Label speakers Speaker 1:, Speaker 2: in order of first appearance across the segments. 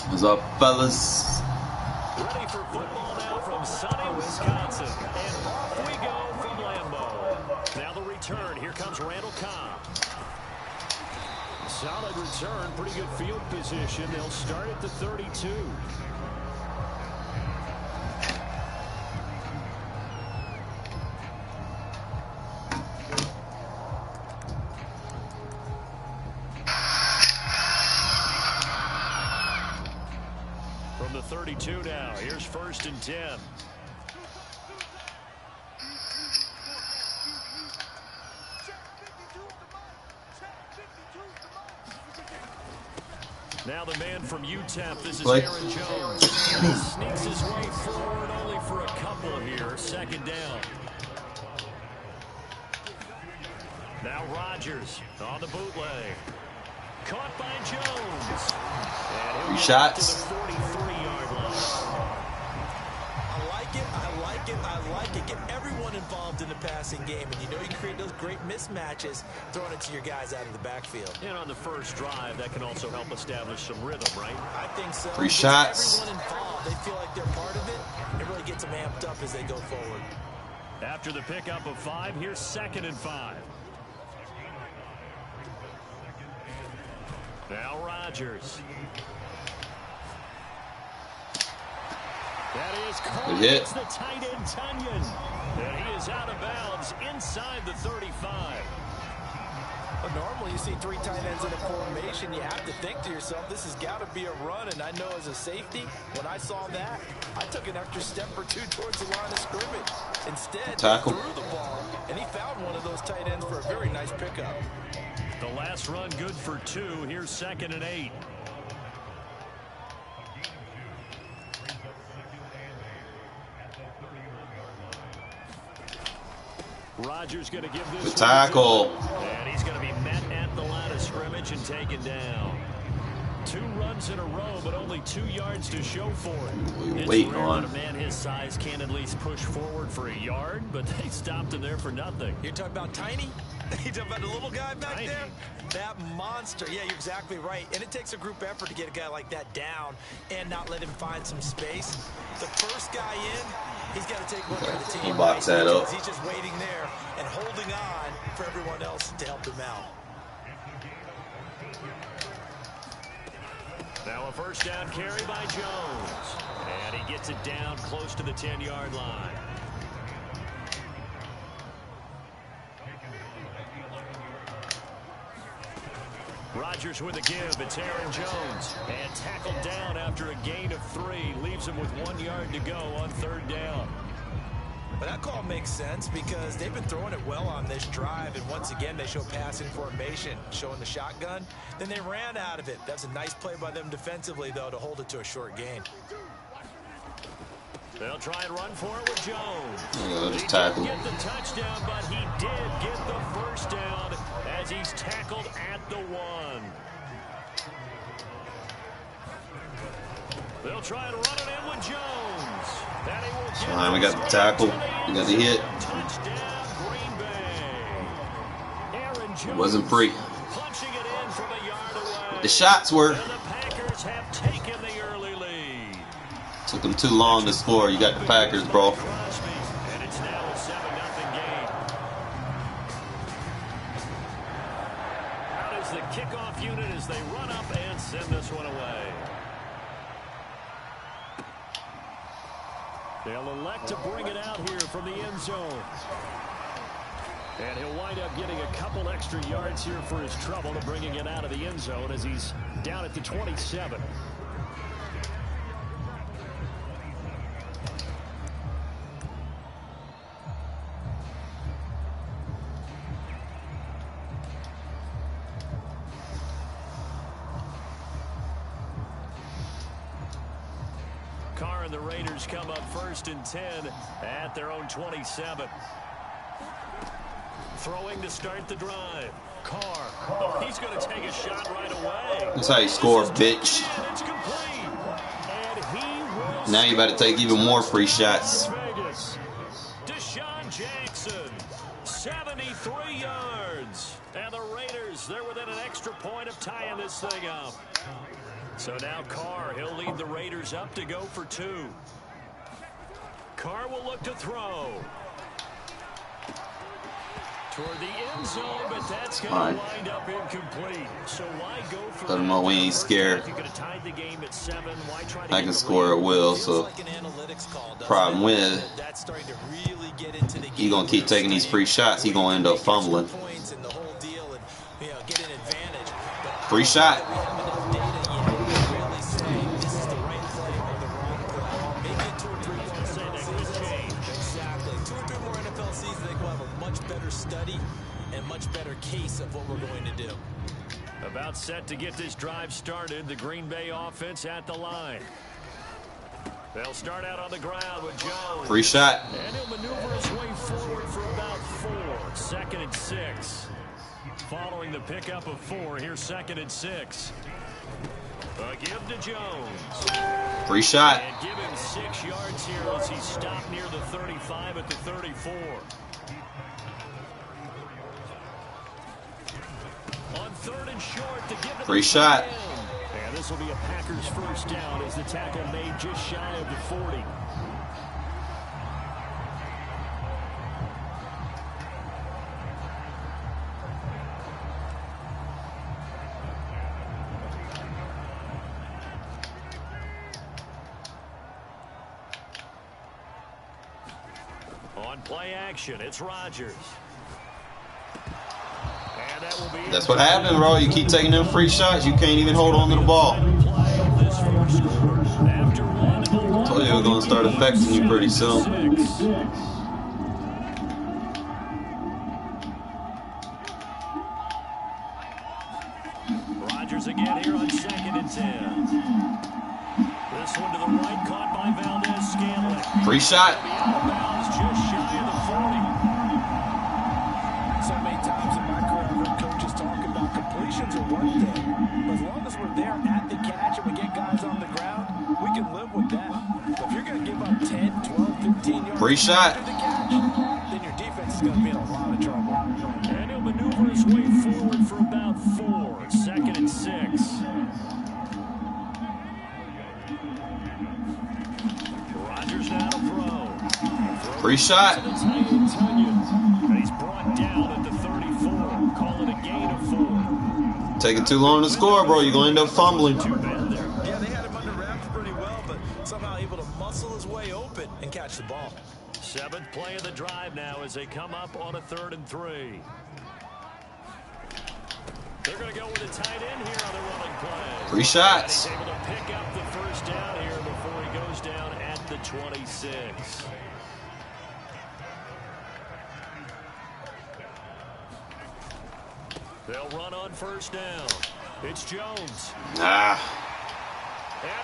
Speaker 1: What's up, fellas?
Speaker 2: Ready for football now from sunny Wisconsin. And off we go from Lambeau. Now the return. Here comes Randall Cobb. Solid return. Pretty good field position. They'll start at the 32. From the 32 now, here's 1st and 10. Now the man from UTEP, this is Aaron Jones. He sneaks his way forward only for a couple here. 2nd down. Now Rodgers on the bootleg. Caught by Jones. And
Speaker 1: 3 shots.
Speaker 2: To the 43-yard line.
Speaker 3: I like it. Get everyone involved in the passing game. And you know you can create those great mismatches throwing it to your guys out of the backfield.
Speaker 2: And on the first drive, that can also help establish some rhythm, right?
Speaker 3: I think so.
Speaker 1: 3 shots.
Speaker 3: Everyone involved, they feel like they're part of it. It really gets them amped up as they go forward.
Speaker 2: After the pickup of 5, here's 2nd and 5. Now Rodgers. That is caught. It's the tight end, Tunyon. And he is out of bounds inside the 35.
Speaker 3: Well, normally you see 3 tight ends in a formation. You have to think to yourself, this has got to be a run. And I know as a safety, when I saw that, I took an extra step or 2 towards the line of scrimmage. Instead, he threw the ball, and he found one of those tight ends for a very nice pickup.
Speaker 2: The last run good for 2. Here's 2nd and 8. Rodgers going to give this
Speaker 1: the tackle.
Speaker 2: And he's going to be met at the line of scrimmage and taken down. 2 runs in a row, but only 2 yards to show for it.
Speaker 1: Waiting on
Speaker 2: a man his size can at least push forward for a yard, but they stopped him there for nothing.
Speaker 3: You're talking about Tiny? You're talking about the little guy back there? That monster. Yeah, you're exactly right. And it takes a group effort to get a guy like that down and not let him find some space. The first guy in, he's got to take one for the team.
Speaker 1: Box that up.
Speaker 3: He's just waiting there and holding on for everyone else to help him out.
Speaker 2: Now a 1st down carry by Jones. And he gets it down close to the 10-yard line. Rodgers with a give. It's Aaron Jones. And tackled down after a gain of 3. Leaves him with 1 yard to go on 3rd down.
Speaker 3: But that call makes sense because they've been throwing it well on this drive. And once again, they show passing formation, showing the shotgun. Then they ran out of it. That's a nice play by them defensively, though, to hold it to a short gain.
Speaker 2: They'll try and run for it with Jones.
Speaker 1: Yeah, just tackle.
Speaker 2: He didn't get the touchdown, but he did get the 1st down as he's tackled at the 1. They'll try and run it in with Jones. And he will get
Speaker 1: Fine, we got the tackle. We got the hit.
Speaker 2: Touchdown, Green Bay. Aaron Jones
Speaker 1: It wasn't free.
Speaker 2: punching it in from a yard away.
Speaker 1: The shots were.
Speaker 2: And the Packers have taken the early lead.
Speaker 1: Took them too long to score. You got the Packers, bro.
Speaker 2: And it's now a 7-0 game. Out is the kickoff unit as they run up and send this one away. They'll elect to bring it out here from the end zone. And he'll wind up getting a couple extra yards here for his trouble to bringing it out of the end zone as he's down at the 27. Carr and the Raiders come up 1st and 10 at their own 27. Throwing to start the drive. Carr. Oh, he's going to take a shot right away.
Speaker 1: That's how you score, bitch.
Speaker 2: It's complete. And he
Speaker 1: Now you better take even more free shots.
Speaker 2: Deshaun Jackson, 73 yards. And the Raiders, they're within an extra point of tying this thing up. So now Carr, he'll lead the Raiders up to go for 2. Carr will look to throw. Toward the end zone, but that's going to wind up incomplete. So why go for
Speaker 1: Let them know we ain't scared.
Speaker 2: You could have tied the game at 7. Why try to
Speaker 1: I can score at will, so problem with he gonna keep taking these free shots. He gonna end up fumbling. Free shot.
Speaker 3: Study and much better case of what we're going to do.
Speaker 2: About set to get this drive started. The Green Bay offense at the line. They'll start out on the ground with Jones.
Speaker 1: Free shot.
Speaker 2: And he'll maneuver his way forward for about 4. 2nd and 6. Following the pickup of 4, here's 2nd and 6. A give to Jones.
Speaker 1: Free shot.
Speaker 2: And give him 6 yards here as he stopped near the 35 at the 34. On 3rd and short to give it
Speaker 1: free shot.
Speaker 2: And this will be a Packers first down as the tackle made just shy of the 40. On play action, it's Rodgers.
Speaker 1: That's what happened, bro. You keep taking them free shots, you can't even hold on to the ball. Told you it was going to start affecting you pretty soon.
Speaker 2: Rodgers again here on 2nd and 10. This one to the right, caught by Valdez-Scantling.
Speaker 1: Free shot.
Speaker 2: Just shy of the 40.
Speaker 3: So many times in my career, I've heard coaches talk about completions are one thing, but as long as we're there at the catch and we get guys on the ground, we can live with that. But if you're going to give up 10, 12, 15 yards
Speaker 1: free shot
Speaker 3: after the catch, then your defense is going to be in a lot of trouble.
Speaker 2: And he'll maneuver his way forward for about 4. 2nd and 6. Rodgers now to throw.
Speaker 1: Free shot.
Speaker 2: And he's brought down at the 34. Call it a gain of 4.
Speaker 1: Taking too long to score, bro. You're going to end up fumbling.
Speaker 3: Yeah, they had him under wraps pretty well, but somehow able to muscle his way open and catch the ball.
Speaker 2: 7th play of the drive now as they come up on a 3rd and 3. They're going to go with a tight end here on the running play.
Speaker 1: Free shots.
Speaker 2: He's able to pick up the first down here before he goes down at the 26. They'll run on first down. It's Jones.
Speaker 1: And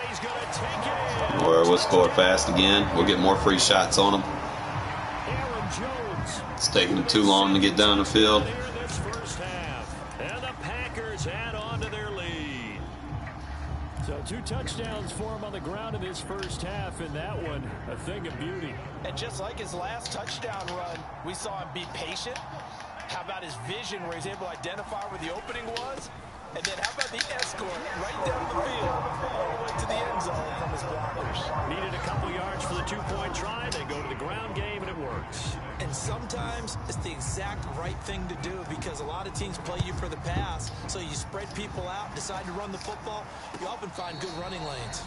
Speaker 2: he's going to take it in.
Speaker 1: Or we'll score fast again. We'll get more free shots on them.
Speaker 2: Aaron Jones.
Speaker 1: It's taking them too long to get down the field.
Speaker 2: This first half. And the Packers add on to their lead. So 2 touchdowns for him on the ground in his first half, and that one a thing of beauty.
Speaker 3: And just like his last touchdown run, we saw him be patient. How about his vision where he's able to identify where the opening was? And then how about the escort right down the field all the way to the end zone from his blockers?
Speaker 2: Needed a couple yards for the 2-point try. They go to the ground game, and it works.
Speaker 3: And sometimes it's the exact right thing to do because a lot of teams play you for the pass. So you spread people out, decide to run the football. You often find good running lanes.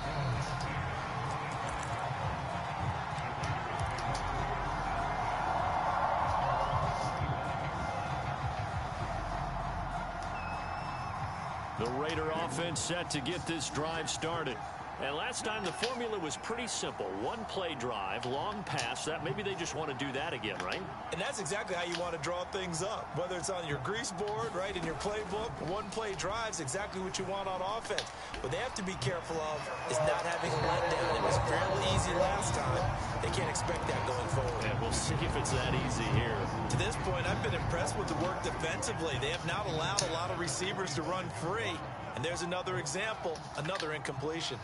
Speaker 2: The Raider offense set to get this drive started. And last time the formula was pretty simple. 1-play drive, long pass. That maybe they just want to do that again, right?
Speaker 3: And that's exactly how you want to draw things up. Whether it's on your grease board, right, in your playbook, 1-play drive's exactly what you want on offense. What they have to be careful of is not having a letdown. It was fairly easy last time. They can't expect that going forward.
Speaker 2: And we'll see if it's that easy here.
Speaker 3: To this point, I've been impressed with the work defensively. They have not allowed a lot of receivers to run free. And there's another example, another incompletion.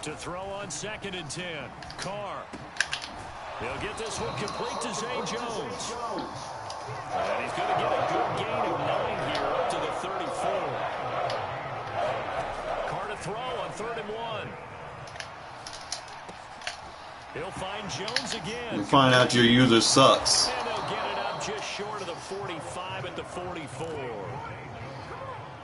Speaker 2: To throw on 2nd and 10. Carr. He'll get this one complete to Zay Jones. And he's going to get a good gain of 9 here up to the 34. throw on 3rd and 1. He'll find Jones again.
Speaker 1: You find out your user sucks.
Speaker 2: And they'll get it up just short of the 45 at the 44.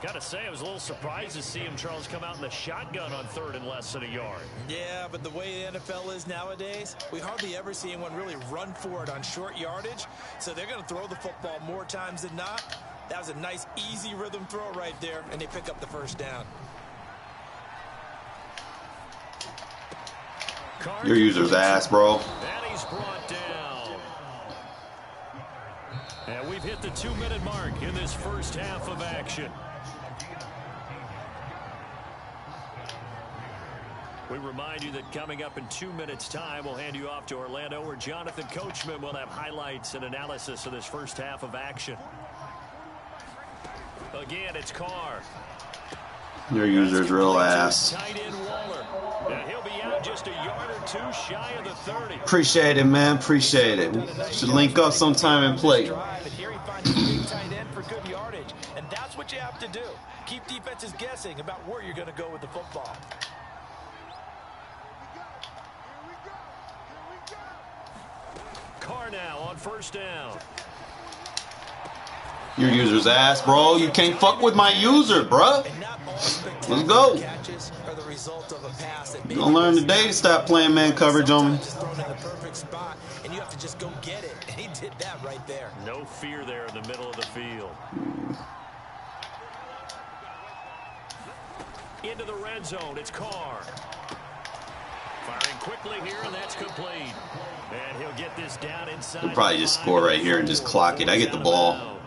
Speaker 2: Gotta say, I was a little surprised to see him, Charles, come out in the shotgun on 3rd and less than a yard.
Speaker 3: Yeah, but the way the NFL is nowadays, we hardly ever see anyone really run for it on short yardage. So they're going to throw the football more times than not. That was a nice, easy rhythm throw right there, and they pick up the first down.
Speaker 1: Your user's ass, bro.
Speaker 2: And he's brought down. And we've hit the 2-minute mark in this first half of action. We remind you that coming up in 2 minutes' time, we'll hand you off to Orlando, where Jonathan Coachman will have highlights and analysis of this first half of action. Again, it's Carr.
Speaker 1: Your user's real ass.
Speaker 2: Tight end Waller. And he'll be out just a yard or two shy of the 30.
Speaker 1: Appreciate it, man. Appreciate it. Should link up sometime and play.
Speaker 3: And here he finds a big tight end for good yardage. And that's what you have to do. Keep defenses guessing about where you're going to go with the football.
Speaker 2: Carr now on 1st down.
Speaker 1: Your user's ass, bro. You can't fuck with my user, bruh. Let's go. You're gonna learn today to stop playing man coverage on me.
Speaker 3: Just thrown in the perfect spot, and you have to just go get it. And he did that right there.
Speaker 2: No fear there in the middle of the field. Into the red zone, it's Carr. Firing quickly here, and that's complete. And he'll get this down inside.
Speaker 1: He'll probably just score right here and just clock it. I get the ball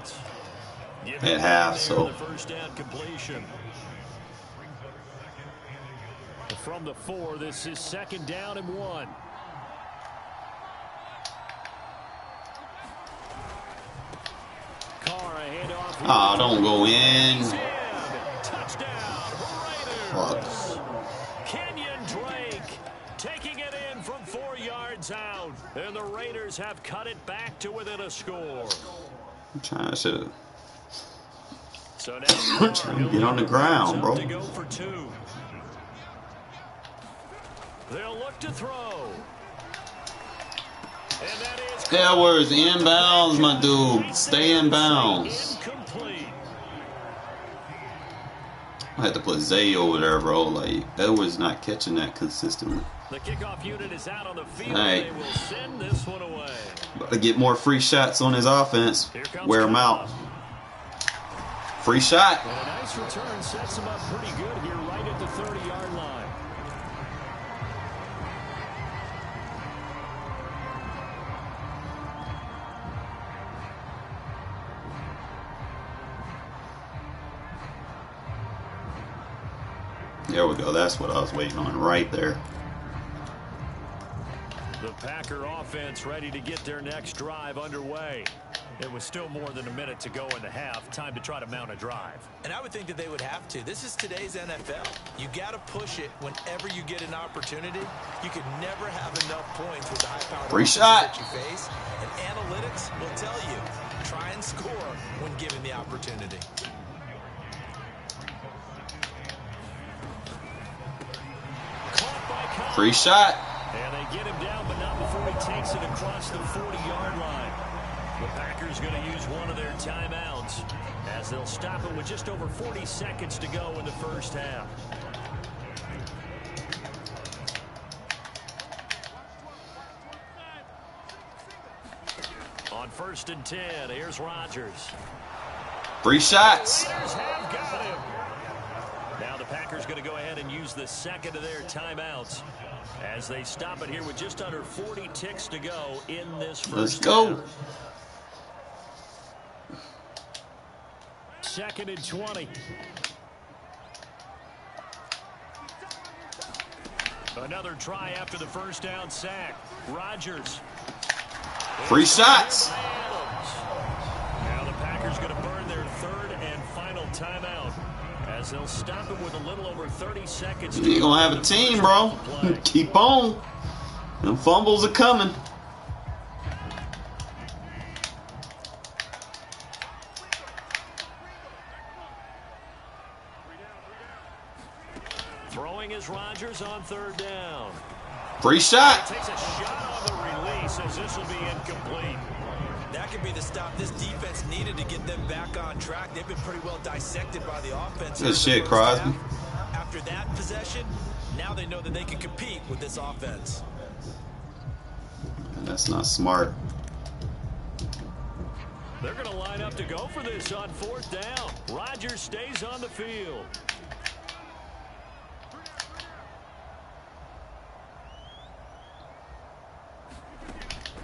Speaker 1: at half, so.
Speaker 2: First down completion. From the 4, this is 2nd down and 1. Carr, a handoff.
Speaker 1: Ah, don't go in.
Speaker 2: Touchdown, Raiders. Kenyon Drake taking it in from 4 yards out. And the Raiders have cut it back to within a score.
Speaker 1: I'm trying to
Speaker 2: So now
Speaker 1: get on the ground, bro.
Speaker 2: to go for 2. They'll look to throw. And that is
Speaker 1: Edwards, inbounds, my dude. Stay inbounds.
Speaker 2: incomplete.
Speaker 1: I had to put Zay over there, bro. Like, Edwards not catching that consistently.
Speaker 2: The kickoff unit is out on the field.
Speaker 1: Right.
Speaker 2: They will send this one away.
Speaker 1: About to get more free shots on his offense. Wear him out. Free shot.
Speaker 2: And a nice return sets him up pretty good here right at the 30-yard line.
Speaker 1: There we go. That's what I was waiting on right there.
Speaker 2: The Packer offense ready to get their next drive underway. It was still more than a minute to go in the half. Time to try to mount a drive.
Speaker 3: And I would think that they would have to. This is today's NFL. You got to push it whenever you get an opportunity. You could never have enough points with the high-powered
Speaker 1: Free
Speaker 3: offenses
Speaker 1: shot.
Speaker 3: that you face. And analytics will tell you, try and score when given the opportunity.
Speaker 1: Free shot.
Speaker 2: And they get him down, but not before he takes it across the 40-yard line. The Packers going to use one of their timeouts as they'll stop it with just over 40 seconds to go in the first half. On 1st and 10, here's Rodgers.
Speaker 1: Free shots.
Speaker 2: Raiders have got him. Now the Packers going to go ahead and use the second of their timeouts as they stop it here with just under 40 ticks to go in this first
Speaker 1: Let's go.
Speaker 2: half. 2nd and 20. Another try after the first down sack. Rodgers.
Speaker 1: Free shots.
Speaker 2: Now the Packers going to burn their 3rd and final timeout as they'll stop him with a little over 30 seconds.
Speaker 1: You're going to have a team, bro. Keep on. Them fumbles are coming.
Speaker 2: Throwing is Rodgers on third down.
Speaker 1: Free shot.
Speaker 2: Takes a shot on the release as this will be incomplete.
Speaker 3: That could be the stop this defense needed to get them back on track. They've been pretty well dissected by the offense.
Speaker 1: Good shit, Crosby.
Speaker 3: After that possession, now they know that they can compete with this offense.
Speaker 1: That's not smart.
Speaker 2: They're going to line up to go for this on fourth down. Rodgers stays on the field.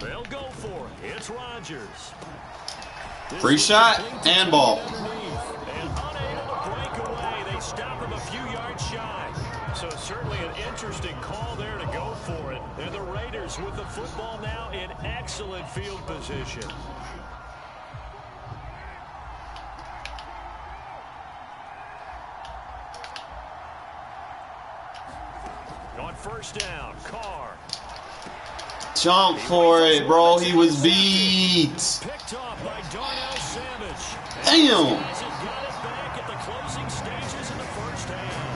Speaker 2: They'll go for it. It's Rodgers.
Speaker 1: Free shot and ball.
Speaker 2: And unable to break away. They stop him a few yards shy. So certainly an interesting call there to go for it. And the Raiders with the football now in excellent field position. On first down, Carr.
Speaker 1: Jump for it, bro. He was beat.
Speaker 2: Picked off by Darnell Savage.
Speaker 1: Damn.
Speaker 2: Guys have got it back at the closing stages in the first half.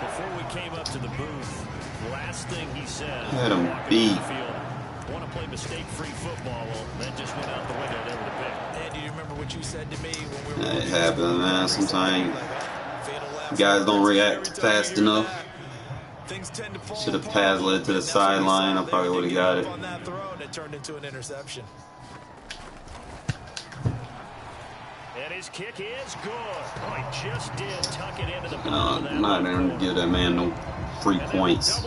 Speaker 2: Before we came up to the booth, last thing he said,
Speaker 1: Had him
Speaker 2: walking
Speaker 1: beat.
Speaker 2: down the field, want to play mistake-free football. Well, that just went out the window there with a pick.
Speaker 3: And do you remember what you said to me when we were?
Speaker 1: It happens, man. Sometimes guys don't react fast enough. Should have passed led to the sideline. I probably would have got it.
Speaker 3: On that throw, and it turned into an interception.
Speaker 2: And his kick is good. Oh, he just did tuck it into the
Speaker 1: No,
Speaker 2: bottom of that
Speaker 1: I'm not
Speaker 2: right
Speaker 1: going to
Speaker 2: corner.
Speaker 1: give that man no free points.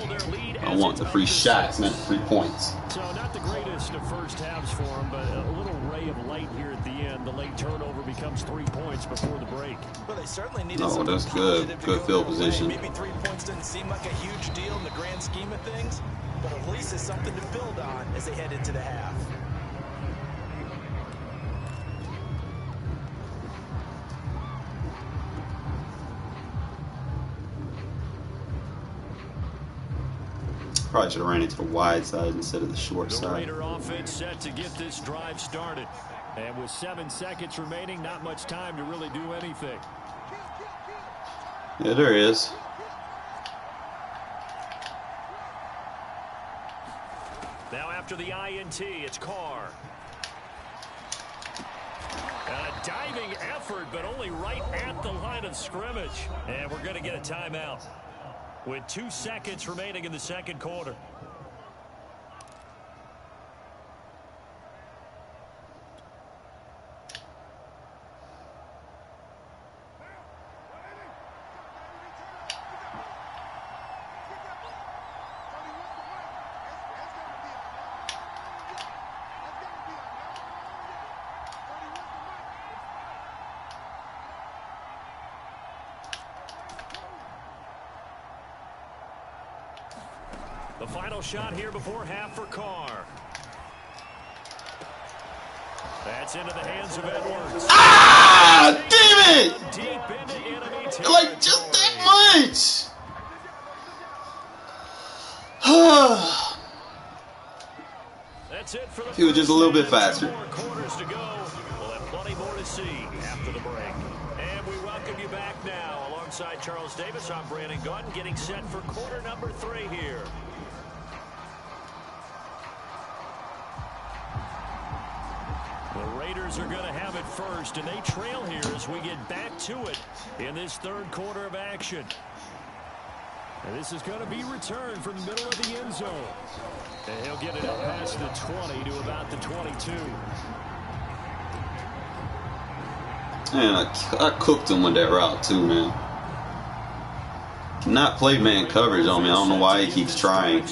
Speaker 1: I want the free shots, not free points.
Speaker 2: So not the greatest of first halves for him, but a little ray of light here at the end. The late turnover becomes 3 points before the break.
Speaker 3: Well, they certainly needed
Speaker 1: Oh, that's good. Good field position.
Speaker 3: Maybe 3 points doesn't seem like a huge deal in the grand scheme of things, but at least it's something to build on as they head into the half.
Speaker 1: Probably should have ran into the wide side instead of the short
Speaker 2: The
Speaker 1: side.
Speaker 2: Raider offense set to get this drive started. And with 7 seconds remaining, not much time to really do anything.
Speaker 1: Yeah, there is.
Speaker 2: Now after the INT, it's Carr. A diving effort, but only right at the line of scrimmage. And we're going to get a timeout with 2 seconds remaining in the second quarter. The final shot here before half for Carr. That's into the hands of Edwards.
Speaker 1: Ah, damn it!
Speaker 2: Deep into enemy territory.
Speaker 1: Like, just that much!
Speaker 2: That's it for the
Speaker 1: He was just a little bit
Speaker 2: first half.
Speaker 1: faster.
Speaker 2: 2 more quarters to go. We'll have plenty more to see after the break. And we welcome you back now. Alongside Charles Davis, I'm Brandon Gunn, getting set for quarter number 3 here. The Raiders are going to have it first, and they trail here as we get back to it in this third quarter of action. And this is going to be returned from the middle of the end zone. And he'll get it up past the 20 to about the 22.
Speaker 1: Man, I cooked him with that route too, man. Cannot play man coverage on me. I don't know why he keeps trying.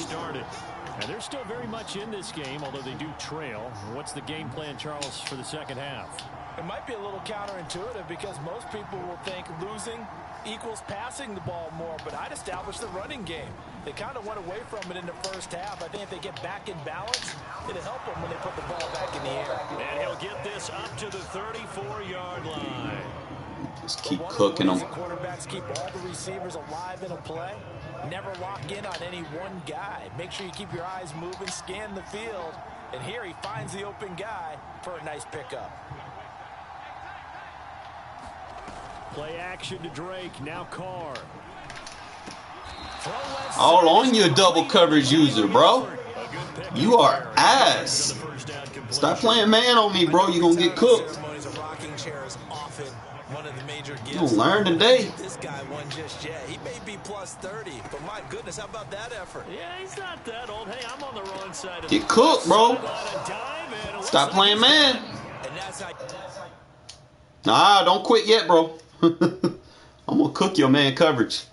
Speaker 2: And they're still very much in this game, although they do trail. What's the game plan, Charles, for the second half?
Speaker 3: It might be a little counterintuitive because most people will think losing equals passing the ball more, but I'd establish the running game. They kind of went away from it in the first half. I think if they get back in balance, it'll help them when they put the ball back in the air.
Speaker 2: And he'll get this up to the 34-yard line.
Speaker 1: Just keep cooking them.
Speaker 3: Quarterbacks keep all the receivers alive in a play. Never lock in on any one guy. Make sure you keep your eyes moving, scan the field. And here he finds the open guy for a nice pickup.
Speaker 2: Play action to Drake. Now Carr.
Speaker 1: All on your double coverage user, bro. You are ass. Stop playing man on me, bro. You're going to get cooked. You don't learn today.
Speaker 3: This guy won just yet. He may be plus 30, but my goodness, how about that effort?
Speaker 2: Yeah, he's not that old. Hey, I'm on the wrong side of
Speaker 1: Get cooked, bro. Stop playing man. Nah, don't quit yet, bro. I'm going to cook your man coverage.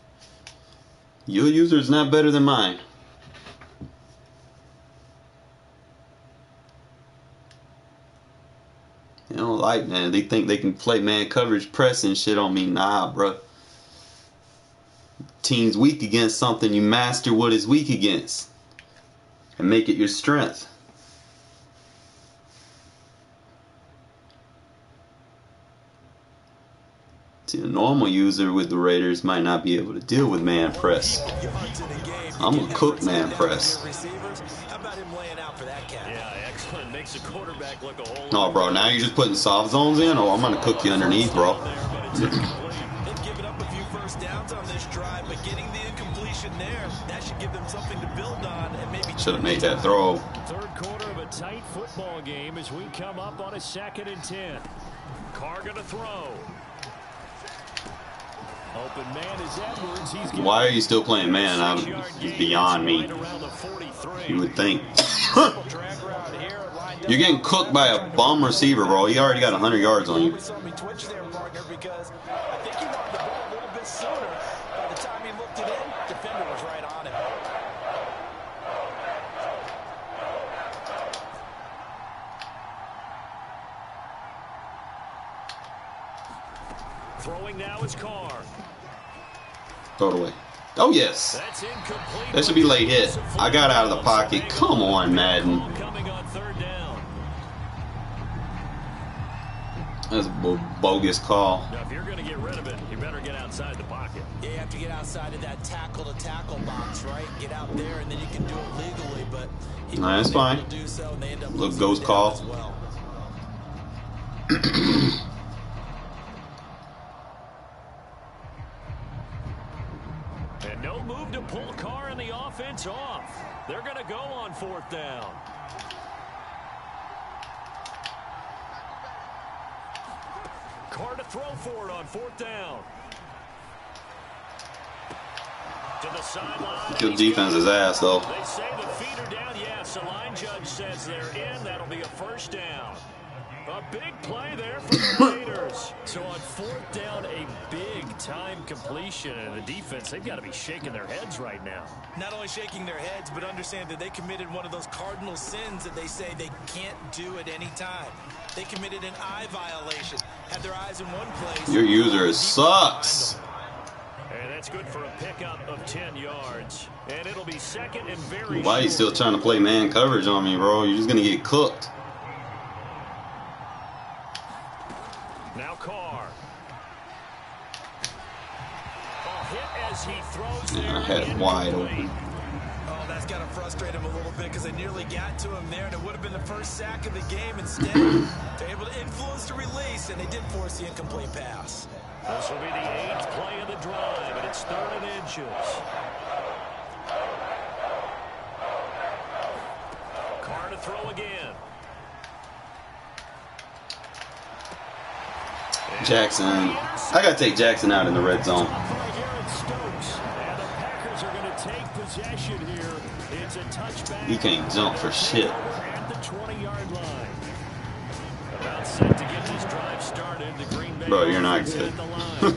Speaker 1: Your user is not better than mine. They don't like, man. They think they can play man coverage press and shit on me. Nah, bro. Team's weak against something. You master what it's weak against and make it your strength. See, a normal user with the Raiders might not be able to deal with man press. I'm gonna cook man press. No, bro, now you're just putting soft zones in, or I'm gonna cook you underneath, bro.
Speaker 3: They've given up a few first downs on this drive, but getting the incompletion there, that should give them something to build on and maybe
Speaker 1: should have made that throw.
Speaker 2: Third quarter of a tight football game as we come up on a 2nd and 10. Carr gonna throw. Open man is Edwards.
Speaker 1: Why are you still playing man? It's beyond me. You would think. You're getting cooked by a bum receiver, bro. He already got 100 yards on you.
Speaker 2: Throwing now is Carr.
Speaker 1: Throw it away. Oh, yes. That should be late hit. I got out of the pocket. Come on, Madden. That's a bogus call.
Speaker 2: Now, if you're going to get rid of it, you better get outside the pocket.
Speaker 3: Yeah, you have to get outside of that tackle-to-tackle box, right? Get out there, and then you can do it legally. But
Speaker 1: nah, that's fine.
Speaker 3: So,
Speaker 1: look, ghost call.
Speaker 3: Well.
Speaker 2: And no move to pull Carr and the offense off. They're going to go on 4th down. Carr to throw for it on 4th down. To the sideline.
Speaker 1: Good defense is ass, though.
Speaker 2: They say the feet are down. Yes, the line judge says they're in. That'll be a 1st down. A big play there for the Raiders. So on 4th down, a big-time completion. And the defense, they've got to be shaking their heads right now.
Speaker 3: Not only shaking their heads, but understand that they committed one of those cardinal sins that they say they can't do at any time. They committed an eye violation. Had their eyes in one place.
Speaker 1: Your user sucks.
Speaker 2: And that's good for a pickup of 10 yards. And it'll be 2nd and very
Speaker 1: Why are you still trying to play man coverage on me, bro? You're just going to get cooked.
Speaker 2: Now Carr. A hit as he throws there.
Speaker 1: I had it wide open.
Speaker 3: Oh, that's got to frustrate him a little bit because they nearly got to him there, and it would have been the first sack of the game. Instead, they're able to influence the release, and they did force the incomplete pass.
Speaker 2: This will be the 8th play of the drive, and it's 3rd and inches. Carr to throw again.
Speaker 1: Jackson. I got to take Jackson out in the red zone. He can't jump for shit.
Speaker 2: At the 20-yard line. About set to get this drive started. The Green Bay
Speaker 1: Bro, you're not good.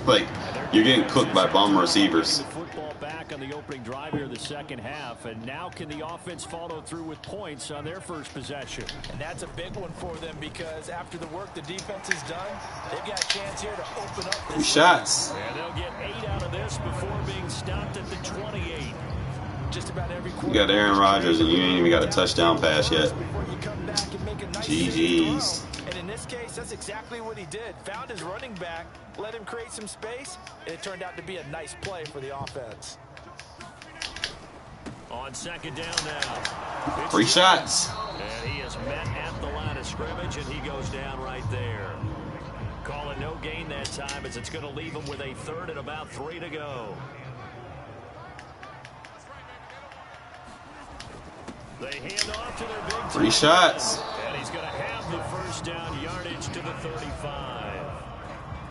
Speaker 1: Like, you're getting cooked by bum receivers.
Speaker 2: Football back on the opening drive here in the 2nd half, and now can the offense follow through with points on their first possession?
Speaker 3: And that's a big one for them because after the work the defense has done, they've got a chance here to open up this.
Speaker 1: 3 shots.
Speaker 2: And they'll get 8 out of this before being stopped at the 28.
Speaker 3: Just about every
Speaker 1: You got Aaron Rodgers and you ain't even got a touchdown pass yet. GG's.
Speaker 3: And in this case, that's exactly what he did. Found his running back, let him create some space, and it turned out to be a nice play for the offense.
Speaker 2: On 2nd down now.
Speaker 1: 3 shots.
Speaker 2: And he is met at the line of scrimmage, and he goes down right there. Call it no gain that time as it's going to leave him with a 3rd and about 3 to go. They hand off to their big
Speaker 1: 3 shots.
Speaker 2: And he's going to have the first down yardage to the 35.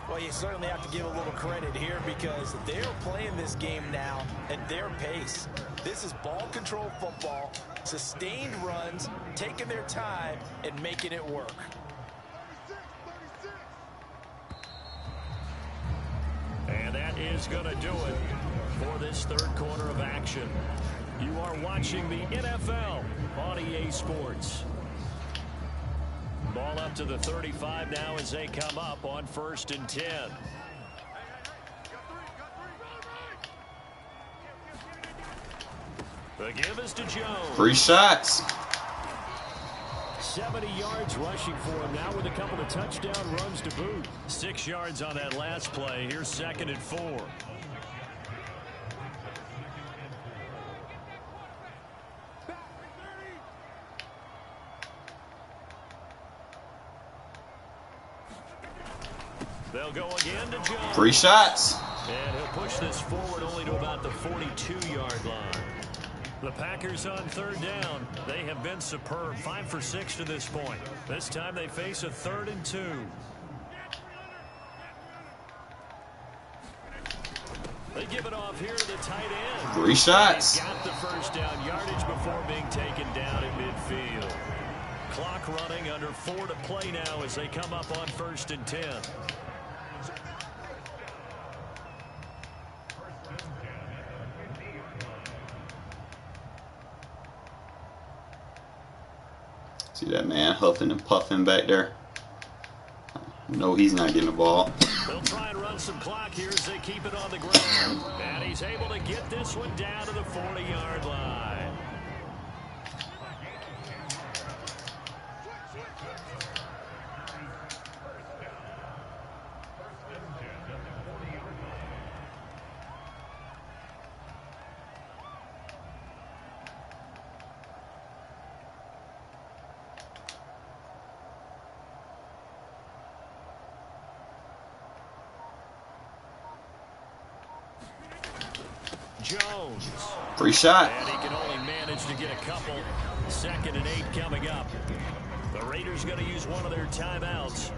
Speaker 3: Well, you certainly have to give a little credit here because they're playing this game now at their pace. This is ball control football, sustained runs, taking their time and making it work.
Speaker 2: And that is going to do it for this third quarter of action. You are watching the NFL on EA Sports. Ball up to the 35 now as they come up on 1st and 10. The give is to Jones.
Speaker 1: 3 shots.
Speaker 2: 70 yards rushing for him now with a couple of touchdown runs to boot. 6 yards on that last play. Here's 2nd and 4. They'll go again to Jones.
Speaker 1: 3 shots.
Speaker 2: And he'll push this forward only to about the 42-yard line. The Packers on 3rd down. They have been superb. 5 for 6 to this point. This time they face a 3rd and 2. They give it off here to the tight end.
Speaker 1: 3 shots.
Speaker 2: Got the first down yardage before being taken down at midfield. Clock running under 4 to play now as they come up on 1st and 10.
Speaker 1: See that man huffing and puffing back there? No, he's not getting the ball.
Speaker 2: They'll try and run some clock here as they keep it on the ground. And he's able to get this one down to the 40-yard line. Jones.
Speaker 1: 3 shot.
Speaker 2: And he can only manage to get a couple. 2nd and 8 coming up. The Raiders going to use one of their timeouts.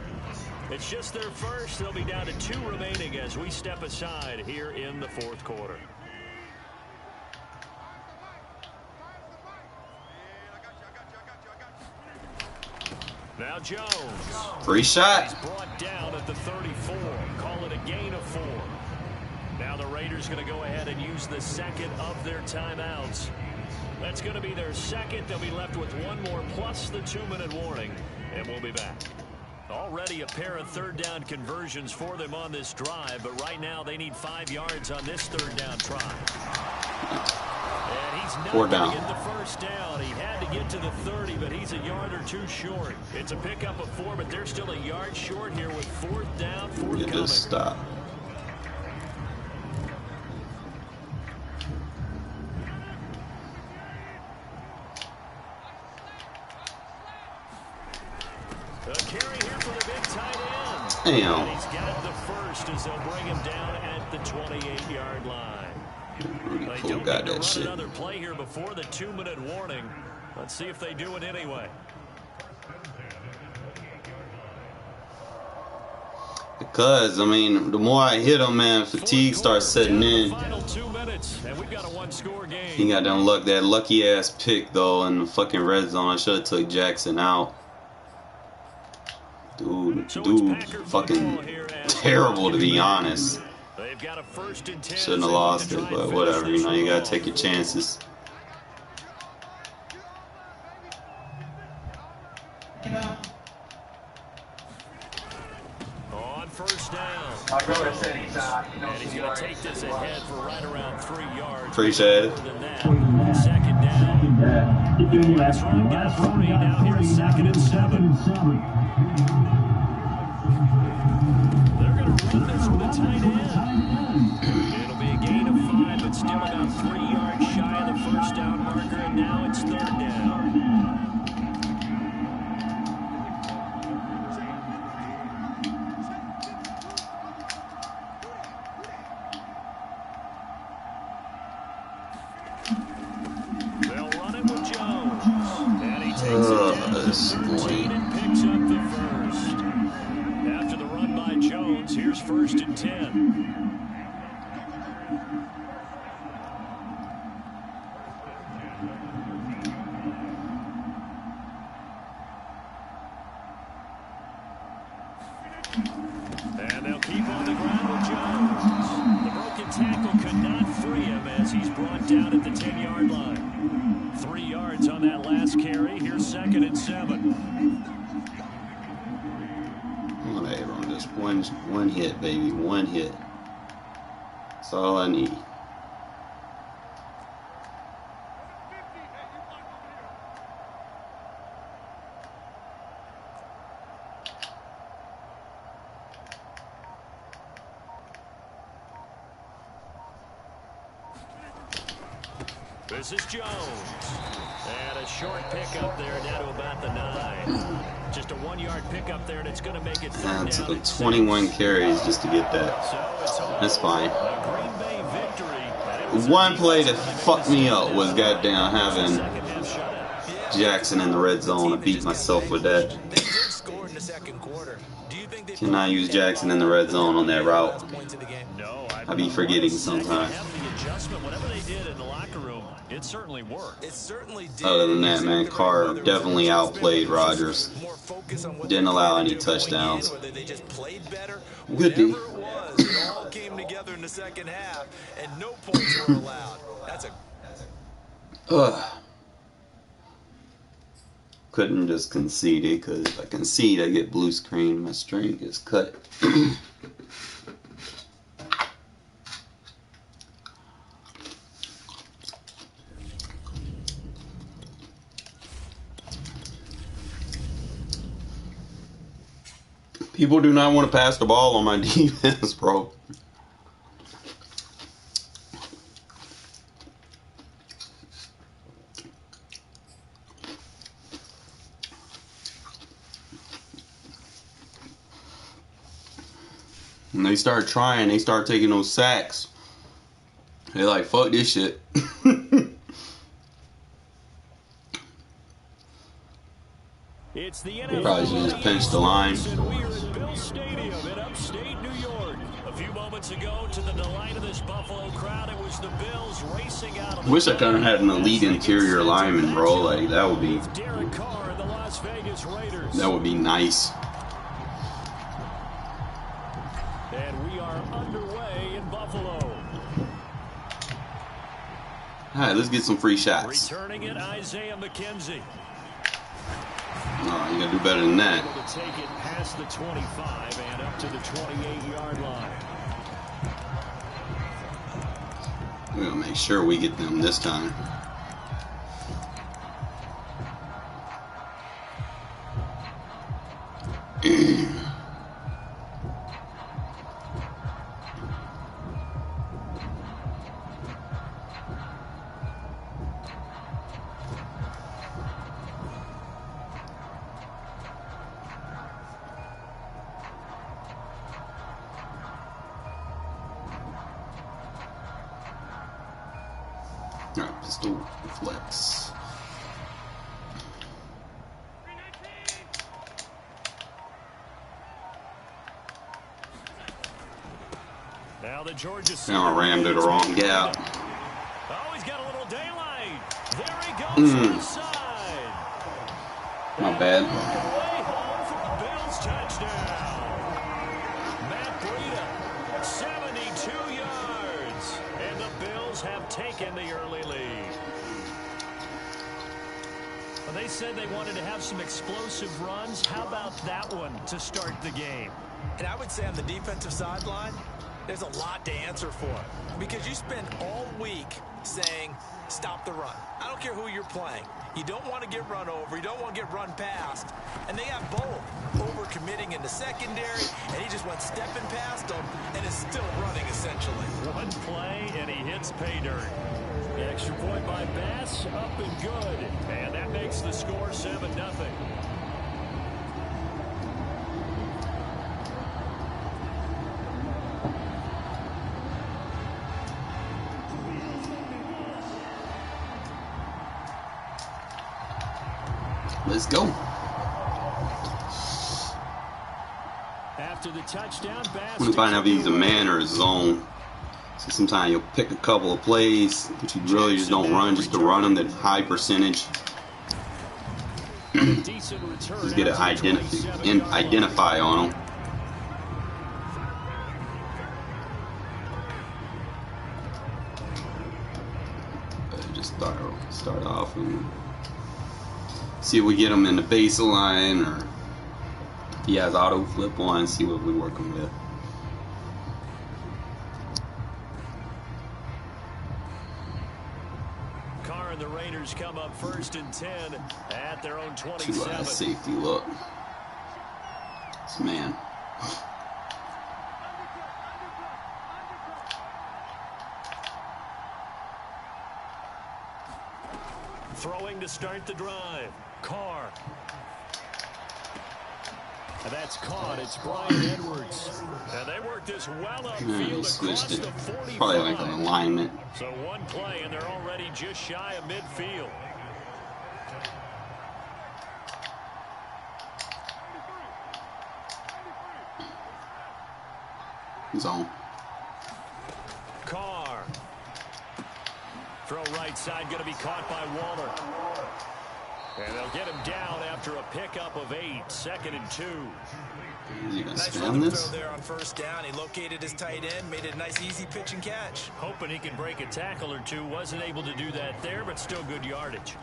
Speaker 2: It's just their first. They'll be down to 2 remaining as we step aside here in the 4th quarter. Now Jones.
Speaker 1: 3 shot.
Speaker 2: He's brought down at the 34. Call it a gain of 4. Now the Raiders going to go ahead and use the 2nd of their timeouts. That's going to be their 2nd. They'll be left with 1 more plus the 2-minute warning. And we'll be back. Already a pair of 3rd down conversions for them on this drive. But right now they need 5 yards on this 3rd down try. And he's not going to get the first down. He had to get to the 30, but he's a yard or 2 short. It's a pickup of 4, but they're still a yard short here with 4th down, 4th coming.
Speaker 1: Just stop. Damn.
Speaker 2: And he's got the first as they'll bring him down at the 28-yard line.
Speaker 1: Rudy
Speaker 2: They
Speaker 1: Poole
Speaker 2: don't
Speaker 1: got
Speaker 2: get to
Speaker 1: that
Speaker 2: run
Speaker 1: shit.
Speaker 2: another play here before the 2-minute warning. Let's see if they do it anyway.
Speaker 1: Because, I mean, the more I hit him, man, fatigue starts setting in.
Speaker 2: Final 2 minutes, and we've got a 1-score game.
Speaker 1: He got that lucky ass pick though in the fucking red zone. I should have took Jackson out. Dude, fucking terrible to be honest. Shouldn't have lost it, but whatever. You know, you gotta take your chances.
Speaker 2: On 1st down.
Speaker 3: And
Speaker 2: he's going to take this ahead for right around 3 yards.
Speaker 1: Appreciate it.
Speaker 2: 2nd down. Last run got 3. Now here's 2nd and 7. They're going to run this with a tight end. It'll be a gain of 5, but still about 3 yards shy of the 1st down marker, and now it's 3rd down. They'll run it with Jones.
Speaker 1: this boy.
Speaker 2: Picks up the first. After the run by Jones, here's 1st and 10. And they'll keep on the ground with Jones. The broken tackle could not free him as he's brought down at the 10-yard line. 3 yards on that last carry. Here's 2nd and 7.
Speaker 1: I'm gonna hit on just one hit, baby. One hit. That's all I need.
Speaker 2: This is Jones. And a short pickup there down to about the 9. Just a 1-yard pickup there, and it's going to make it third down.
Speaker 1: It took 21 carries just to get that. That's fine. One play that fucked me up was goddamn having Jackson in the red zone. I beat myself with that. Cannot use Jackson in the red zone on that route. I be forgetting sometimes.
Speaker 2: It certainly worked.
Speaker 1: Other than that, man, Carr definitely outplayed Rodgers. Didn't allow any touchdowns. Good D.
Speaker 3: It all came together in the second half, and no points were allowed. That's a.
Speaker 1: Couldn't just concede it, because if I concede, I get blue screen. My string gets cut. People do not want to pass the ball on my defense, bro. When they start trying, they start taking those sacks. They're like, fuck this shit.
Speaker 2: It's the
Speaker 1: Probably should just pinch the line.
Speaker 2: We're at Bill Stadium in upstate New York. A few moments ago, to the delight of this Buffalo crowd, it was the Bills racing out of the
Speaker 1: Wish I kind of had an elite interior lineman, bro. Like that would be.
Speaker 2: Derek Carr and the Las Vegas Raiders.
Speaker 1: That would be nice.
Speaker 2: And we are underway in Buffalo.
Speaker 1: All right, let's get some free shots.
Speaker 2: Returning it, Isaiah McKenzie.
Speaker 1: No, you gotta do better than that.
Speaker 2: Able to take it past the 25 and up to the 28-yard line.
Speaker 1: We're gonna make sure we get them this time. Alright, pistol flex.
Speaker 2: Now the Georgia.
Speaker 1: Now I rammed to the wrong gap.
Speaker 2: Oh, he's got a little daylight. There he goes to the side.
Speaker 1: My bad.
Speaker 2: Way home for the Bills touchdown. Matt Breida, 72 yards. And the Bills have taken the early lead. Well, they said they wanted to have some explosive runs. How about that one to start the game?
Speaker 3: And I would say on the defensive sideline, there's a lot to answer for, because you spend all week saying, stop the run. I don't care who you're playing. You don't want to get run over. You don't want to get run past. And they have both. Over-committing in the secondary, and he just went stepping past them and is still running, essentially.
Speaker 2: One play, and he hits pay dirt. The extra point by Bass, up and good. And that makes the score 7-0.
Speaker 1: Let's go.
Speaker 2: touchdown pass.
Speaker 1: I'm gonna find out if he's a man or a zone. So sometimes you'll pick a couple of plays, but you really just don't run just to run them. That high percentage. Just get an identify on them. Just start off and see if we get him in the baseline, or if he has auto flip on. See what we're working with.
Speaker 2: And the Raiders come up 1st and 10 at their own 27.
Speaker 1: Too safety look. This man.
Speaker 2: Throwing to start the drive. Carr. And that's caught. It's Brian Edwards. And they work this well upfield across the 45.
Speaker 1: Probably like an alignment.
Speaker 2: So one play, and they're already just shy of midfield.
Speaker 1: Zone.
Speaker 2: Carr. Throw right side, going to be caught by Waller. And they'll get him down after a pickup of 8, 2nd and 2.
Speaker 1: Is he gonna
Speaker 3: nice
Speaker 1: spam this?
Speaker 3: throw there on 1st down. He located his tight end, made it a nice easy pitch and catch.
Speaker 2: Hoping he can break a tackle or two. Wasn't able to do that there, but still good yardage.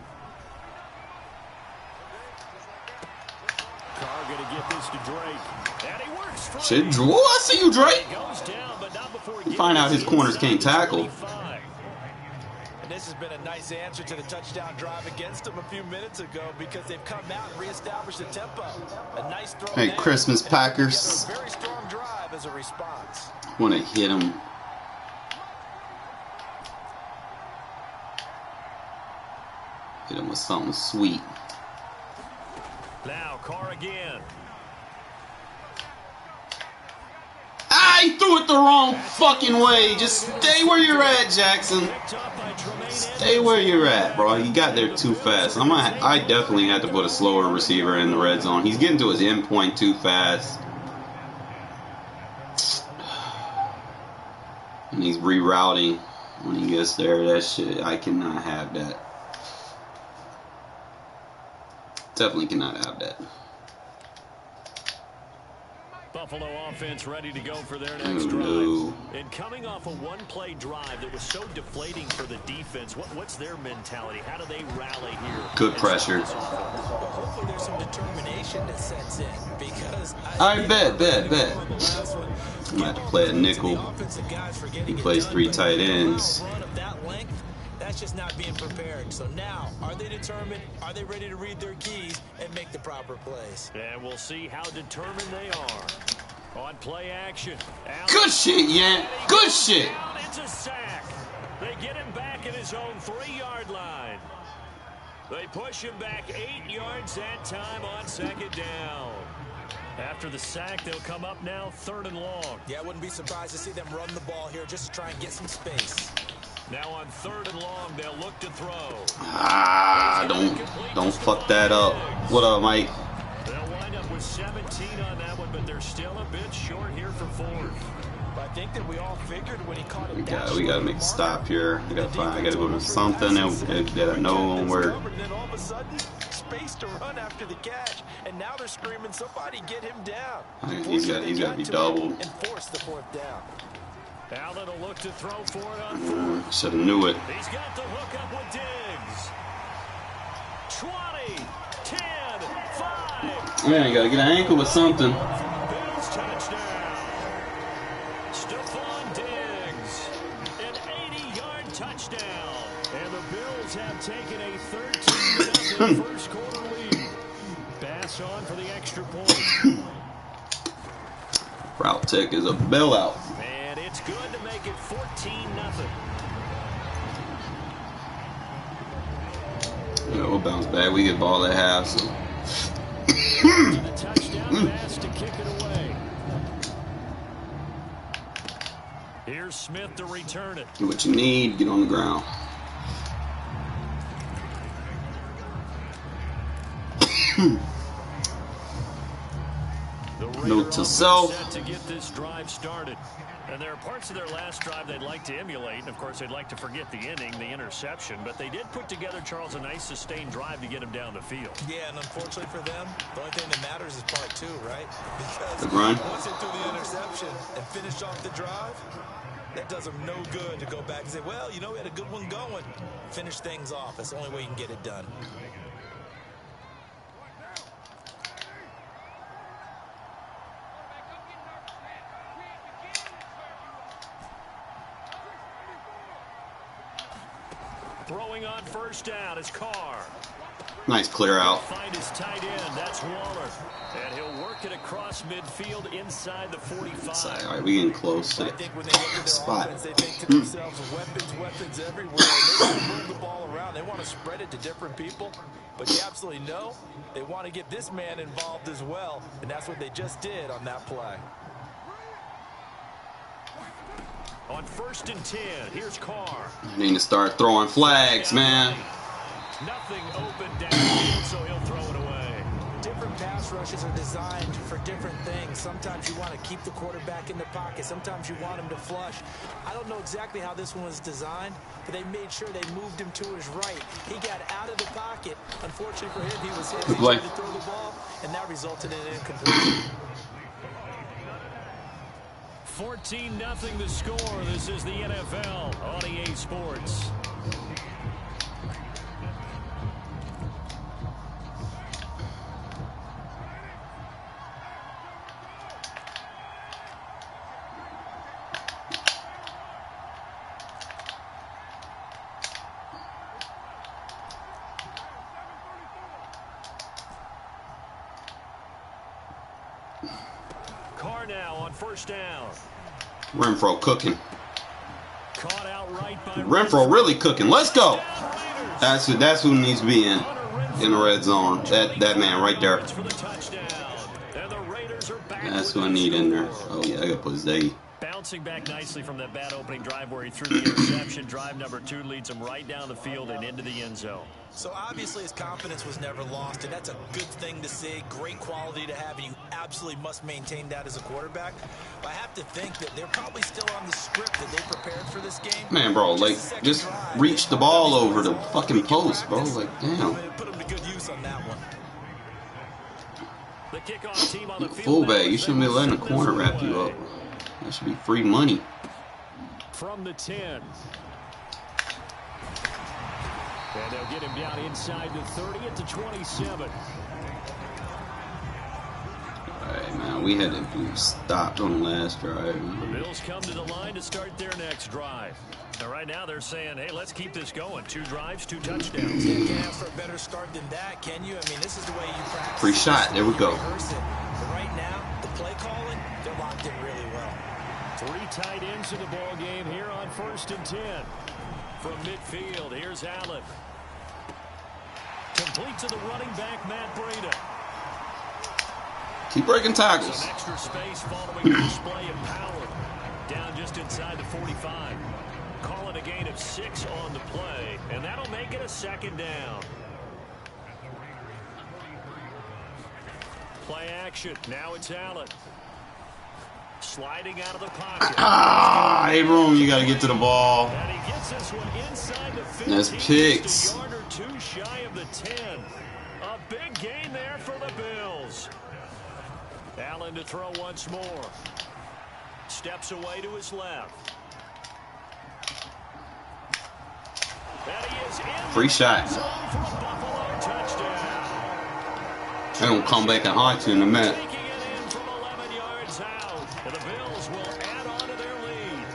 Speaker 2: Carr going to get this to Drake. And he works free.
Speaker 1: Shit, Drew, I see you, Drake.
Speaker 2: He goes down, but not before
Speaker 1: You find out his corners can't tackle.
Speaker 3: This has been a nice answer to the touchdown drive against them a few minutes ago, because they've come out and reestablished the tempo. A nice throw.
Speaker 1: Hey, Christmas Packers.
Speaker 3: A very strong drive as a response.
Speaker 1: Want to hit him. Hit him with something sweet.
Speaker 2: Now Carr again.
Speaker 1: He threw it the wrong fucking way. Just stay where you're at, Jackson. Stay where you're at, bro. You got there too fast. I definitely had to put a slower receiver in the red zone. He's getting to his end point too fast. And he's rerouting when he gets there. That shit, I cannot have that. Definitely cannot have that.
Speaker 2: Buffalo offense ready to go for their next drive.
Speaker 1: No.
Speaker 2: And coming off a one-play drive that was so deflating for the defense, what's their mentality? How do they rally here?
Speaker 1: Good pressure.
Speaker 3: Hopefully there's some determination that sets in, because
Speaker 1: I bet. I'm going to have to play a nickel. He plays 3 tight ends.
Speaker 3: That's just not being prepared. So now, are they determined? Are they ready to read their keys and make the proper plays?
Speaker 2: And we'll see how determined they are. On play action.
Speaker 1: Good shit, yeah. Good shit.
Speaker 2: It's a sack. They get him back at his own 3-yard line. They push him back 8 yards that time on 2nd down. After the sack, they'll come up now 3rd and long.
Speaker 3: Yeah, I wouldn't be surprised to see them run the ball here just to try and get some space.
Speaker 2: Now on 3rd and long, they'll look to throw.
Speaker 1: Don't fuck that up. What up, Mike?
Speaker 2: They'll wind up with 17 on that one, but they're still a bit short here for 4th.
Speaker 3: I think that we all figured when he caught it down.
Speaker 1: We gotta make a stop here. I gotta go to something that I know won't work.
Speaker 3: And then all of a sudden, space to run after the catch, and now they're screaming, "Somebody get him down!"
Speaker 1: He's got to be doubled.
Speaker 3: And force the 4th down.
Speaker 2: Allen will look to throw for it on 4th.
Speaker 1: Should have knew it.
Speaker 2: He's got the hook up with Diggs. 20, 10, 5.
Speaker 1: Yeah, you gotta get an ankle with something.
Speaker 2: Bills touchdown. Stephon Diggs, an 80-yard touchdown. And the Bills have taken a 13-0 first quarter lead. Bass on for the extra point.
Speaker 1: Route tech is a bailout.
Speaker 2: And it's good to make it 14-0.
Speaker 1: Yeah, we'll bounce back. We get ball at half, so.
Speaker 2: A touchdown pass to kick it away. Here's Smith to return it.
Speaker 1: Do what you need. Get on the ground.
Speaker 2: The
Speaker 1: Note to self.
Speaker 2: Set to get this drive started. And there are parts of their last drive they'd like to emulate. And, of course, they'd like to forget the inning, the interception. But they did put together, Charles, a nice sustained drive to get him down the field.
Speaker 3: Yeah, and unfortunately for them, the only thing that matters is part two, right? Because
Speaker 1: Good run.
Speaker 3: once they threw the interception and finished off the drive, that does them no good to go back and say, well, you know, we had a good one going. Finish things off. That's the only way you can get it done.
Speaker 2: Throwing on first down is Carr.
Speaker 1: Nice clear out.
Speaker 2: Find his tight end. That's Waller. And he'll work it across midfield inside the 45.
Speaker 1: All right, we getting close to
Speaker 3: I think when they look at their
Speaker 1: spot.
Speaker 3: offense, they think to themselves, weapons everywhere. They want to move the ball around. They want to spread it to different people. But you absolutely know they want to get this man involved as well. And that's what they just did on that play.
Speaker 2: On 1st and 10, here's Carr.
Speaker 1: Need to start throwing flags, man.
Speaker 2: Nothing open downfield, so he'll throw it away.
Speaker 3: Different pass rushes are designed for different things. Sometimes you want to keep the quarterback in the pocket. Sometimes you want him to flush. I don't know exactly how this one was designed, but they made sure they moved him to his right. He got out of the pocket. Unfortunately for him, he was hit. He tried to throw the ball, and that resulted in an incompletion.
Speaker 2: 14-0 the score. This is the NFL on EA Sports. Carr now on first down.
Speaker 1: Renfro cooking.
Speaker 2: Caught outright by
Speaker 1: Renfro really cooking. Let's go. That's who needs to be in the red zone. That man right there. That's who I need in there. Oh yeah, I gotta put Zay.
Speaker 2: Bouncing back nicely from that bad opening drive where he threw the interception. Drive number 2 leads him right down the field and into the end zone.
Speaker 3: So obviously his confidence was never lost, and that's a good thing to see. Great quality to have, and you absolutely must maintain that as a quarterback. But I have to think that they're probably still on the script that they prepared for this game.
Speaker 1: Man, bro, like, just reach the ball over the fucking post, bro. Like, damn.
Speaker 3: Put them to good use on that one.
Speaker 2: The kickoff team on the field.
Speaker 1: Fullback, you shouldn't be letting the corner wrap you up. That should be free money.
Speaker 2: From the 10. And they'll get him down inside the 30 at the 27.
Speaker 1: Alright, man, we had to be stopped on the last drive.
Speaker 2: The Bills come to the line to start their next drive. And right now they're saying, hey, let's keep this going. 2 drives, 2 touchdowns.
Speaker 3: You can't ask for a better start than that, can you? I mean, this is the way you practice.
Speaker 1: Free shot, there we go.
Speaker 3: But right now, the play calling, they're locked in really well.
Speaker 2: 3 tight ends in the ball game here on 1st and 10. From midfield, here's Allen. Complete to the running back, Matt Breida.
Speaker 1: Keep breaking tackles.
Speaker 2: Some extra space following the display of power. Down just inside the 45. Calling a gain of 6 on the play, and that'll make it a 2nd down. Play action. Now it's Allen. Sliding out of the pocket.
Speaker 1: Hey, Room, you got to get to the ball.
Speaker 2: And he gets this one inside the 15.
Speaker 1: That's picks.
Speaker 2: Just a yard or 2 shy of the 10. A big gain there for the Bills. Allen to throw once more. Steps away to his left. And he is in.
Speaker 1: Free shot.
Speaker 2: For a Buffalo touchdown.
Speaker 1: They're going to come back and haunt you in a minute.
Speaker 2: Taking it in from 11 yards out. And the Bills will add on to their lead.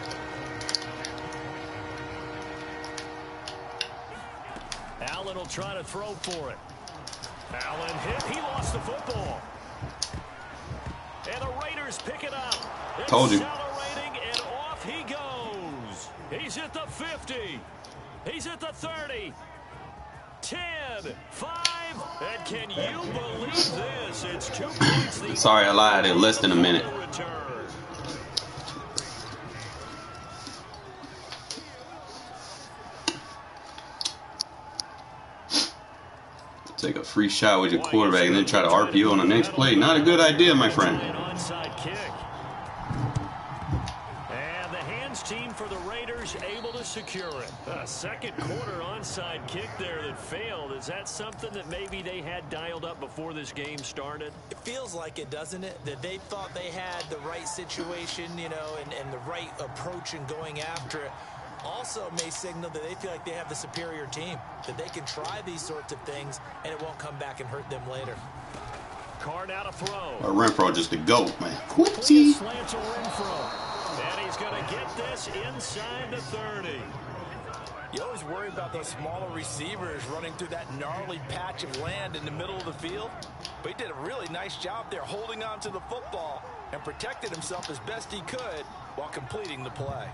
Speaker 2: Allen will try to throw for it. Allen hit. He lost the football. And the Raiders pick it up.
Speaker 1: Told you.
Speaker 2: Accelerating, and off he goes. He's at the 50. He's at the 30. 10, 5, and can you believe this? It's 2 points.
Speaker 1: Sorry, I lied. In less than a minute. Take a free shot with your quarterback and then try to RPO on the next play. Not a good idea, my friend.
Speaker 2: On kick. And the hands team for the Raiders able to secure it. A second quarter onside kick there that failed. Is that something that maybe they had dialed up before this game started?
Speaker 3: It feels like it, doesn't it? That they thought they had the right situation, you know, and the right approach in going after it. Also may signal that they feel like they have the superior team, that they can try these sorts of things and it won't come back and hurt them later.
Speaker 2: Card out a throw.
Speaker 1: Renfro just a goat, man. Whoopsie.
Speaker 2: Slant to Renfro. And he's going to get this inside the 30.
Speaker 3: You always worry about those smaller receivers running through that gnarly patch of land in the middle of the field. But he did a really nice job there holding on to the football and protected himself as best he could while completing the play.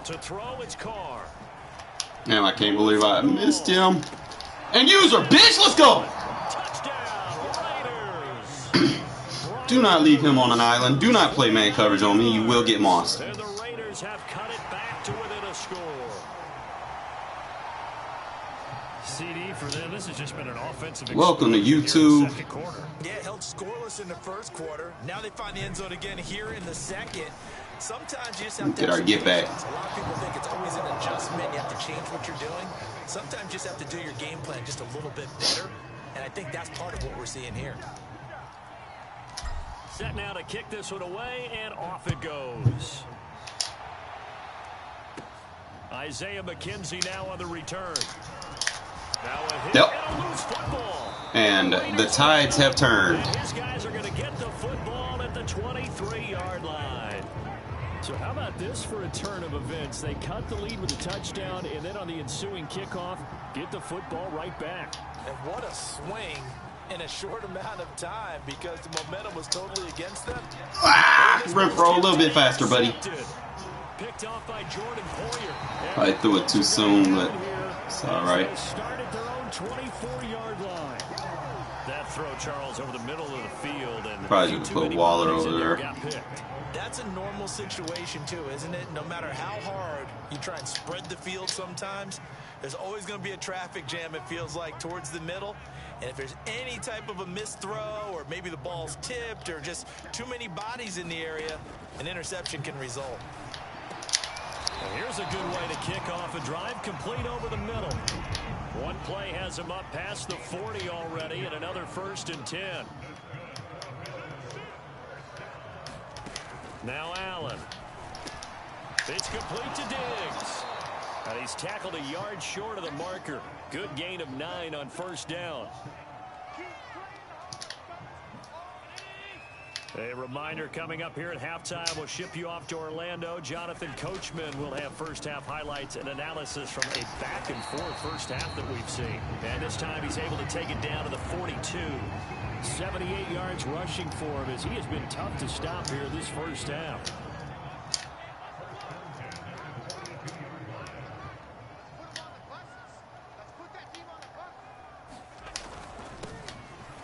Speaker 2: To throw, it's Carr.
Speaker 1: Damn, I can't believe I missed him. And user, bitch, let's go.
Speaker 2: Touchdown, Raiders.
Speaker 1: Do not leave him on an island. Do not play man coverage on me. You will get mossed.
Speaker 2: And the Raiders have cut it back to within a score. CD for them. This has just been an offensive.
Speaker 1: Welcome to YouTube.
Speaker 3: Yeah, held scoreless in the first quarter. Now they find the end zone again here in the second. Sometimes you just have to
Speaker 1: get our get back.
Speaker 3: A lot of people think it's always an adjustment. You have to change what you're doing. Sometimes you just have to do your game plan just a little bit better. And I think that's part of what we're seeing here.
Speaker 2: Set now to kick this one away, and off it goes. Isaiah McKenzie now on the return. Now a hit and a loose football.
Speaker 1: And the tides have turned.
Speaker 2: And his guys are going to get the football at the 23-yard line. So how about this for a turn of events? They cut the lead with a touchdown, and then on the ensuing kickoff, get the football right back.
Speaker 3: And what a swing in a short amount of time because the momentum was totally against them.
Speaker 1: Renfro a little bit faster, buddy.
Speaker 2: Picked off by Jordan Poyer.
Speaker 1: I threw it too soon, but it's all right.
Speaker 2: Started their own 24-yard line. That throw, Charles, over the middle of the field, and
Speaker 1: probably just put Waller over there.
Speaker 3: That's a normal situation too, isn't it? No matter how hard you try and spread the field sometimes, there's always going to be a traffic jam, it feels like, towards the middle. And if there's any type of a missed throw or maybe the ball's tipped or just too many bodies in the area, an interception can result.
Speaker 2: Well, here's a good way to kick off a drive, complete over the middle. One play has him up past the 40 already, and another 1st and 10. Now Allen. It's complete to Diggs. And he's tackled a yard short of the marker. Good gain of 9 on 1st down. A reminder coming up here at halftime. We'll ship you off to Orlando. Jonathan Coachman will have first-half highlights and analysis from a back-and-forth first half that we've seen. And this time he's able to take it down to the 42. 78 yards rushing for him as he has been tough to stop here this first half.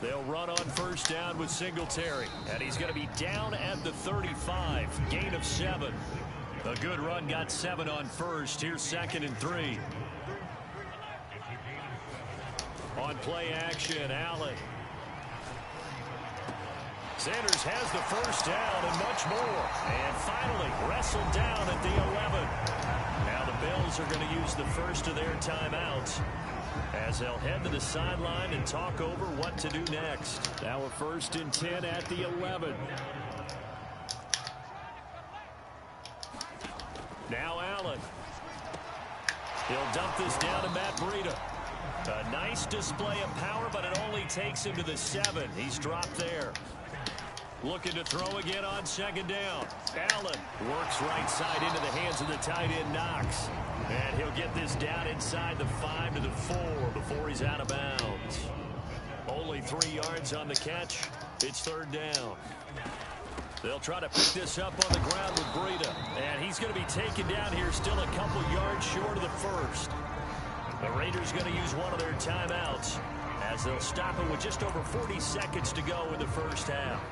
Speaker 2: They'll run on 1st down with Singletary. And he's going to be down at the 35. Gain of 7. A good run got 7 on 1st. Here's 2nd and 3. On play action, Allen. Sanders has the 1st down and much more. And finally wrestled down at the 11. Now the Bills are going to use the first of their timeouts as they'll head to the sideline and talk over what to do next. Now a 1st and 10 at the 11. Now Allen. He'll dump this down to Matt Breida. A nice display of power, but it only takes him to the 7. He's dropped there. Looking to throw again on 2nd down. Allen works right side into the hands of the tight end Knox. And he'll get this down inside the 5 to the 4 before he's out of bounds. Only 3 yards on the catch. It's 3rd down. They'll try to pick this up on the ground with Breida. And he's going to be taken down here still a couple yards short of the 1st. The Raiders going to use one of their timeouts as they'll stop it with just over 40 seconds to go in the first half.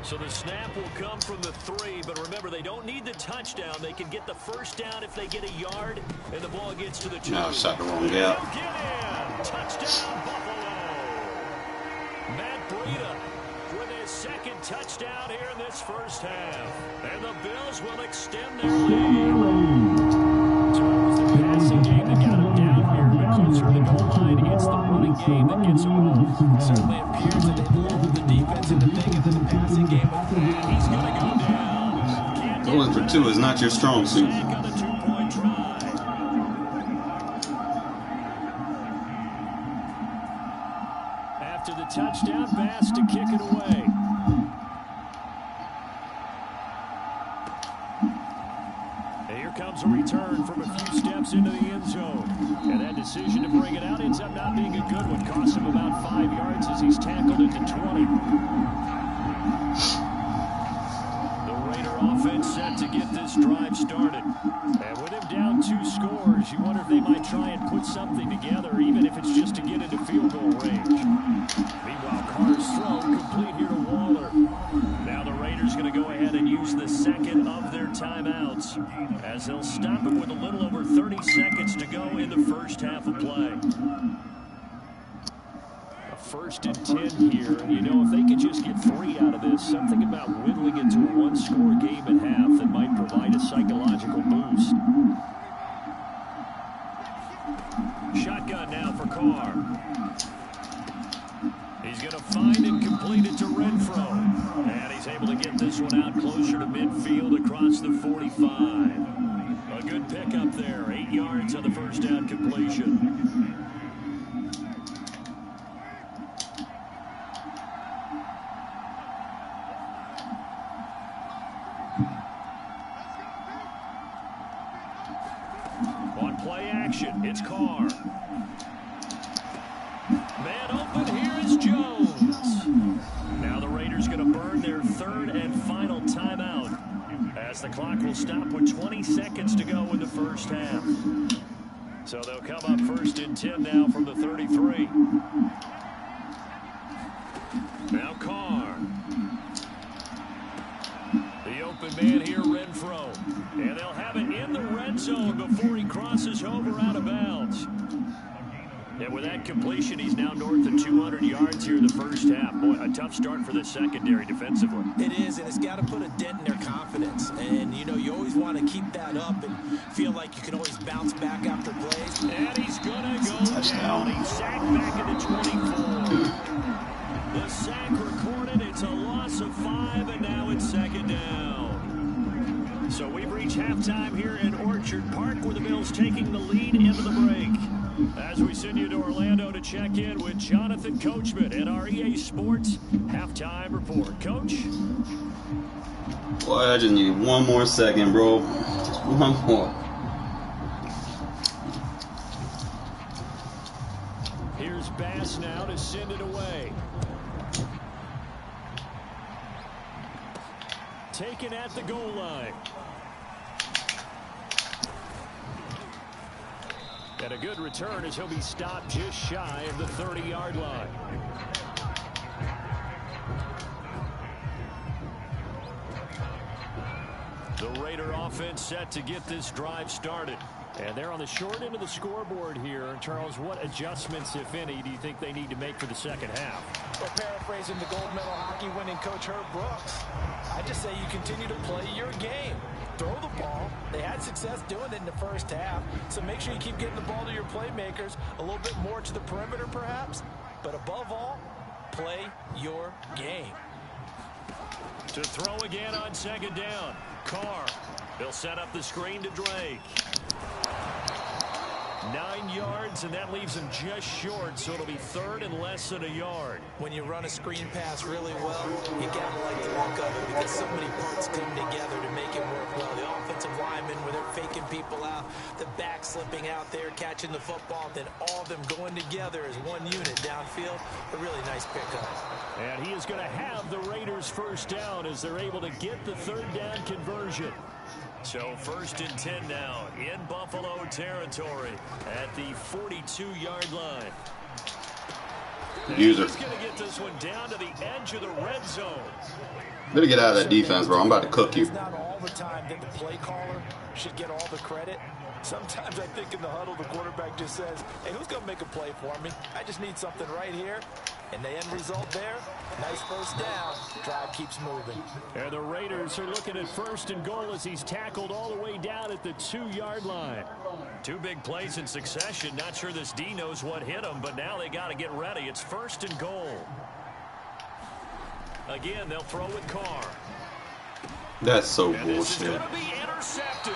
Speaker 2: So the snap will come from the 3, but remember, they don't need the touchdown. They can get the 1st down if they get a yard, and the ball gets to the 2.
Speaker 1: No, shot the wrong gap.
Speaker 2: Touchdown, Buffalo. Matt Breida with his second touchdown here in this first half. And the Bills will extend their lead. So it was the passing game that got him down here, but closer to the goal line, it's the running game that gets him off.
Speaker 3: It certainly appears that they lulled the defense into thinking that the passing game was
Speaker 2: And he's going to go down.
Speaker 1: Going for 2 is not your strong suit.
Speaker 2: Back on the 2-point try. After the touchdown pass to kick it away. And here comes a return from a few steps into the end zone. And that decision to bring it out ends up not being a good one. Costs him about 5 yards as he's tackled at the 20. The Raider offense set to get this drive started. And with him down 2 scores, you wonder if they might try and put something together, even if it's just to get into field goal range. Meanwhile, Carr's throw complete here to Waller. Now the Raiders going to go ahead and use the second of their timeouts, as they'll stop it with a little over 30 seconds to go in the first half of play. A 1st and 10 here. You know, if they could just get 3 out of this, something about whittling it to a 1-score game at half that might provide a psychological boost. Shotgun now for Carr. He's going to find and complete it to Renfro. And he's able to get this one out closer to midfield across the 45. A good pickup there. 8 yards on the first down completion. On play action, it's Carr. Man open, here is Jones. Now the Raiders going to burn their 3rd and final timeout, as the clock will stop with 20 seconds to go in the first half. So they'll come up 1st and 10 now from the 33. Now Carr. The open man here, Renfro. And they'll have it in the red zone before he crosses over out of bounds. And with that completion, he's now north of 200 yards here in the first half. Boy, a tough start for the secondary defensively.
Speaker 3: It is, and it's got to put a dent in their confidence. And, you know, you always want to keep that up and feel like you can always bounce back after plays.
Speaker 2: And he's going to go down. He's sacked back at the 24. The sack recorded. It's a loss of 5, and now it's 2nd down. So we've reached halftime here in Orchard Park, where the Bills taking the lead into the break. As we send you to Orlando to check in with Jonathan Coachman at our EA Sports Halftime Report. Coach?
Speaker 1: Boy, I just need 1 more second, bro. Just 1 more.
Speaker 2: Here's Bass now to send it away. Taken at the goal line. And a good return as he'll be stopped just shy of the 30-yard line. The Raider offense set to get this drive started. And they're on the short end of the scoreboard here. Charles, what adjustments, if any, do you think they need to make for the second half?
Speaker 3: Well, paraphrasing the gold medal hockey winning coach Herb Brooks, I just say you continue to play your game. Throw the ball. They had success doing it in the first half, so make sure you keep getting the ball to your playmakers, a little bit more to the perimeter perhaps, but above all, play your game.
Speaker 2: To throw again on 2nd down. Carr. They'll set up the screen to Drake. 9 yards, and that leaves him just short, so it'll be 3rd and less than a yard.
Speaker 3: When you run a screen pass really well, you gotta like the look of it because so many parts come together to make it work well. The offensive linemen, where they're faking people out, the back slipping out there, catching the football, then all of them going together as one unit downfield. A really nice pickup.
Speaker 2: And he is going to have the Raiders' first down as they're able to get the 3rd down conversion. So 1st and 10 now in Buffalo territory at the 42-yard line.
Speaker 1: User.
Speaker 2: He's going to get this one down to the edge of the red zone.
Speaker 1: Better get out of that defense, bro. I'm about to cook you.
Speaker 3: It's not all the time that the play caller should get all the credit. Sometimes I think in the huddle, the quarterback just says, hey, who's going to make a play for me? I just need something right here. And the end result there, nice first down. Drive keeps moving.
Speaker 2: And the Raiders are looking at 1st and goal as he's tackled all the way down at the 2-yard line. 2 big plays in succession. Not sure this D knows what hit him, but now they got to get ready. It's 1st and goal. Again, they'll throw with Carr.
Speaker 1: That's so
Speaker 2: And this is
Speaker 1: bullshit.
Speaker 2: going to be intercepted.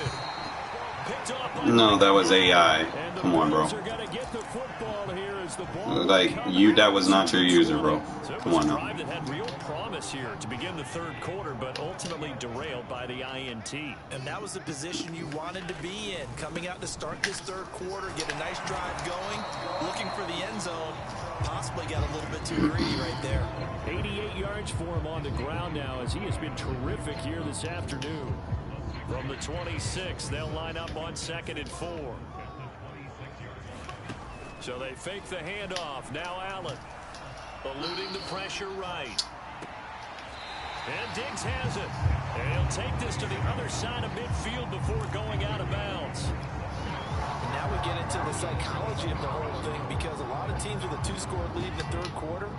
Speaker 2: Picked off by
Speaker 1: No, that was AI.
Speaker 2: And the
Speaker 1: Come on, bro.
Speaker 2: Bills are going to get the football here as the ball
Speaker 1: Like, that was not your user, bro.
Speaker 2: So it
Speaker 1: Come
Speaker 2: was
Speaker 1: on
Speaker 2: a
Speaker 1: now.
Speaker 2: drive that had real promise here to begin the 3rd quarter, but ultimately derailed by the INT.
Speaker 3: And that was the position you wanted to be in. Coming out to start this 3rd quarter, get a nice drive going, looking for the end zone. Possibly got a little bit too greedy right there.
Speaker 2: 88 yards for him on the ground now as he has been terrific here this afternoon. From the 26, they'll line up on 2nd and 4. So they fake the handoff. Now Allen eluding the pressure right. And Diggs has it. And he'll take this to the other side of midfield before going out of bounds.
Speaker 3: And now we get into the psychology of the whole thing, because a lot of teams with a 2-score lead in the 3rd quarter,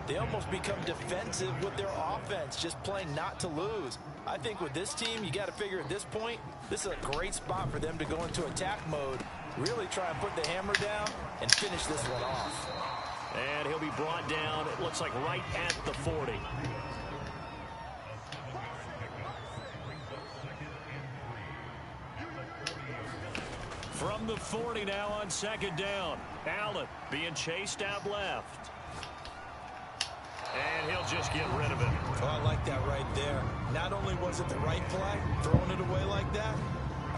Speaker 3: they almost become defensive with their offense, just playing not to lose. I think with this team, you got to figure at this point, this is a great spot for them to go into attack mode, really try and put the hammer down and finish this one off.
Speaker 2: And he'll be brought down, it looks like right at the 40. From the 40 now on 2nd down. Allen being chased out left. And he'll just get rid of it.
Speaker 3: Oh, I like that right there. Not only was it the right play, throwing it away like that,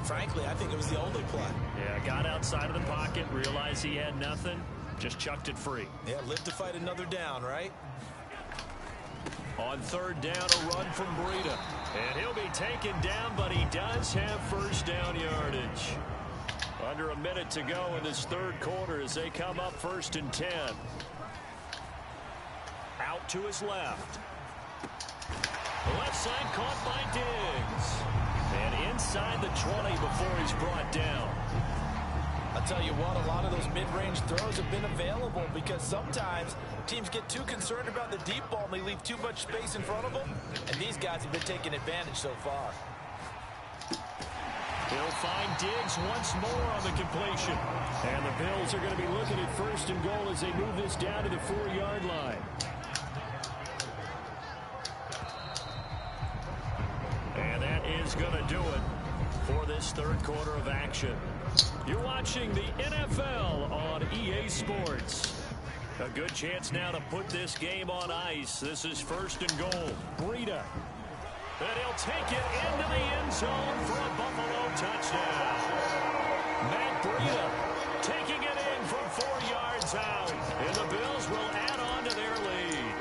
Speaker 3: frankly, I think it was the only play.
Speaker 2: Yeah, got outside of the pocket, realized he had nothing, just chucked it free.
Speaker 3: Yeah, live to fight another down, right?
Speaker 2: On 3rd down, a run from Breida. And he'll be taken down, but he does have 1st down yardage. Under a minute to go in this 3rd quarter as they come up 1st and 10. Out to his left. The left side caught by Diggs. And inside the 20 before he's brought down.
Speaker 3: I'll tell you what, a lot of those mid-range throws have been available, because sometimes teams get too concerned about the deep ball and they leave too much space in front of them. And these guys have been taking advantage so far.
Speaker 2: He'll find Diggs once more on the completion. And the Bills are going to be looking at 1st and goal as they move this down to the 4-yard line. And that is going to do it for this 3rd quarter of action. You're watching the NFL on EA Sports. A good chance now to put this game on ice. This is 1st and goal. Breida. And he'll take it into the end zone for a Buffalo touchdown. Matt Breida taking it in from 4 yards out. And the Bills will add on to their lead.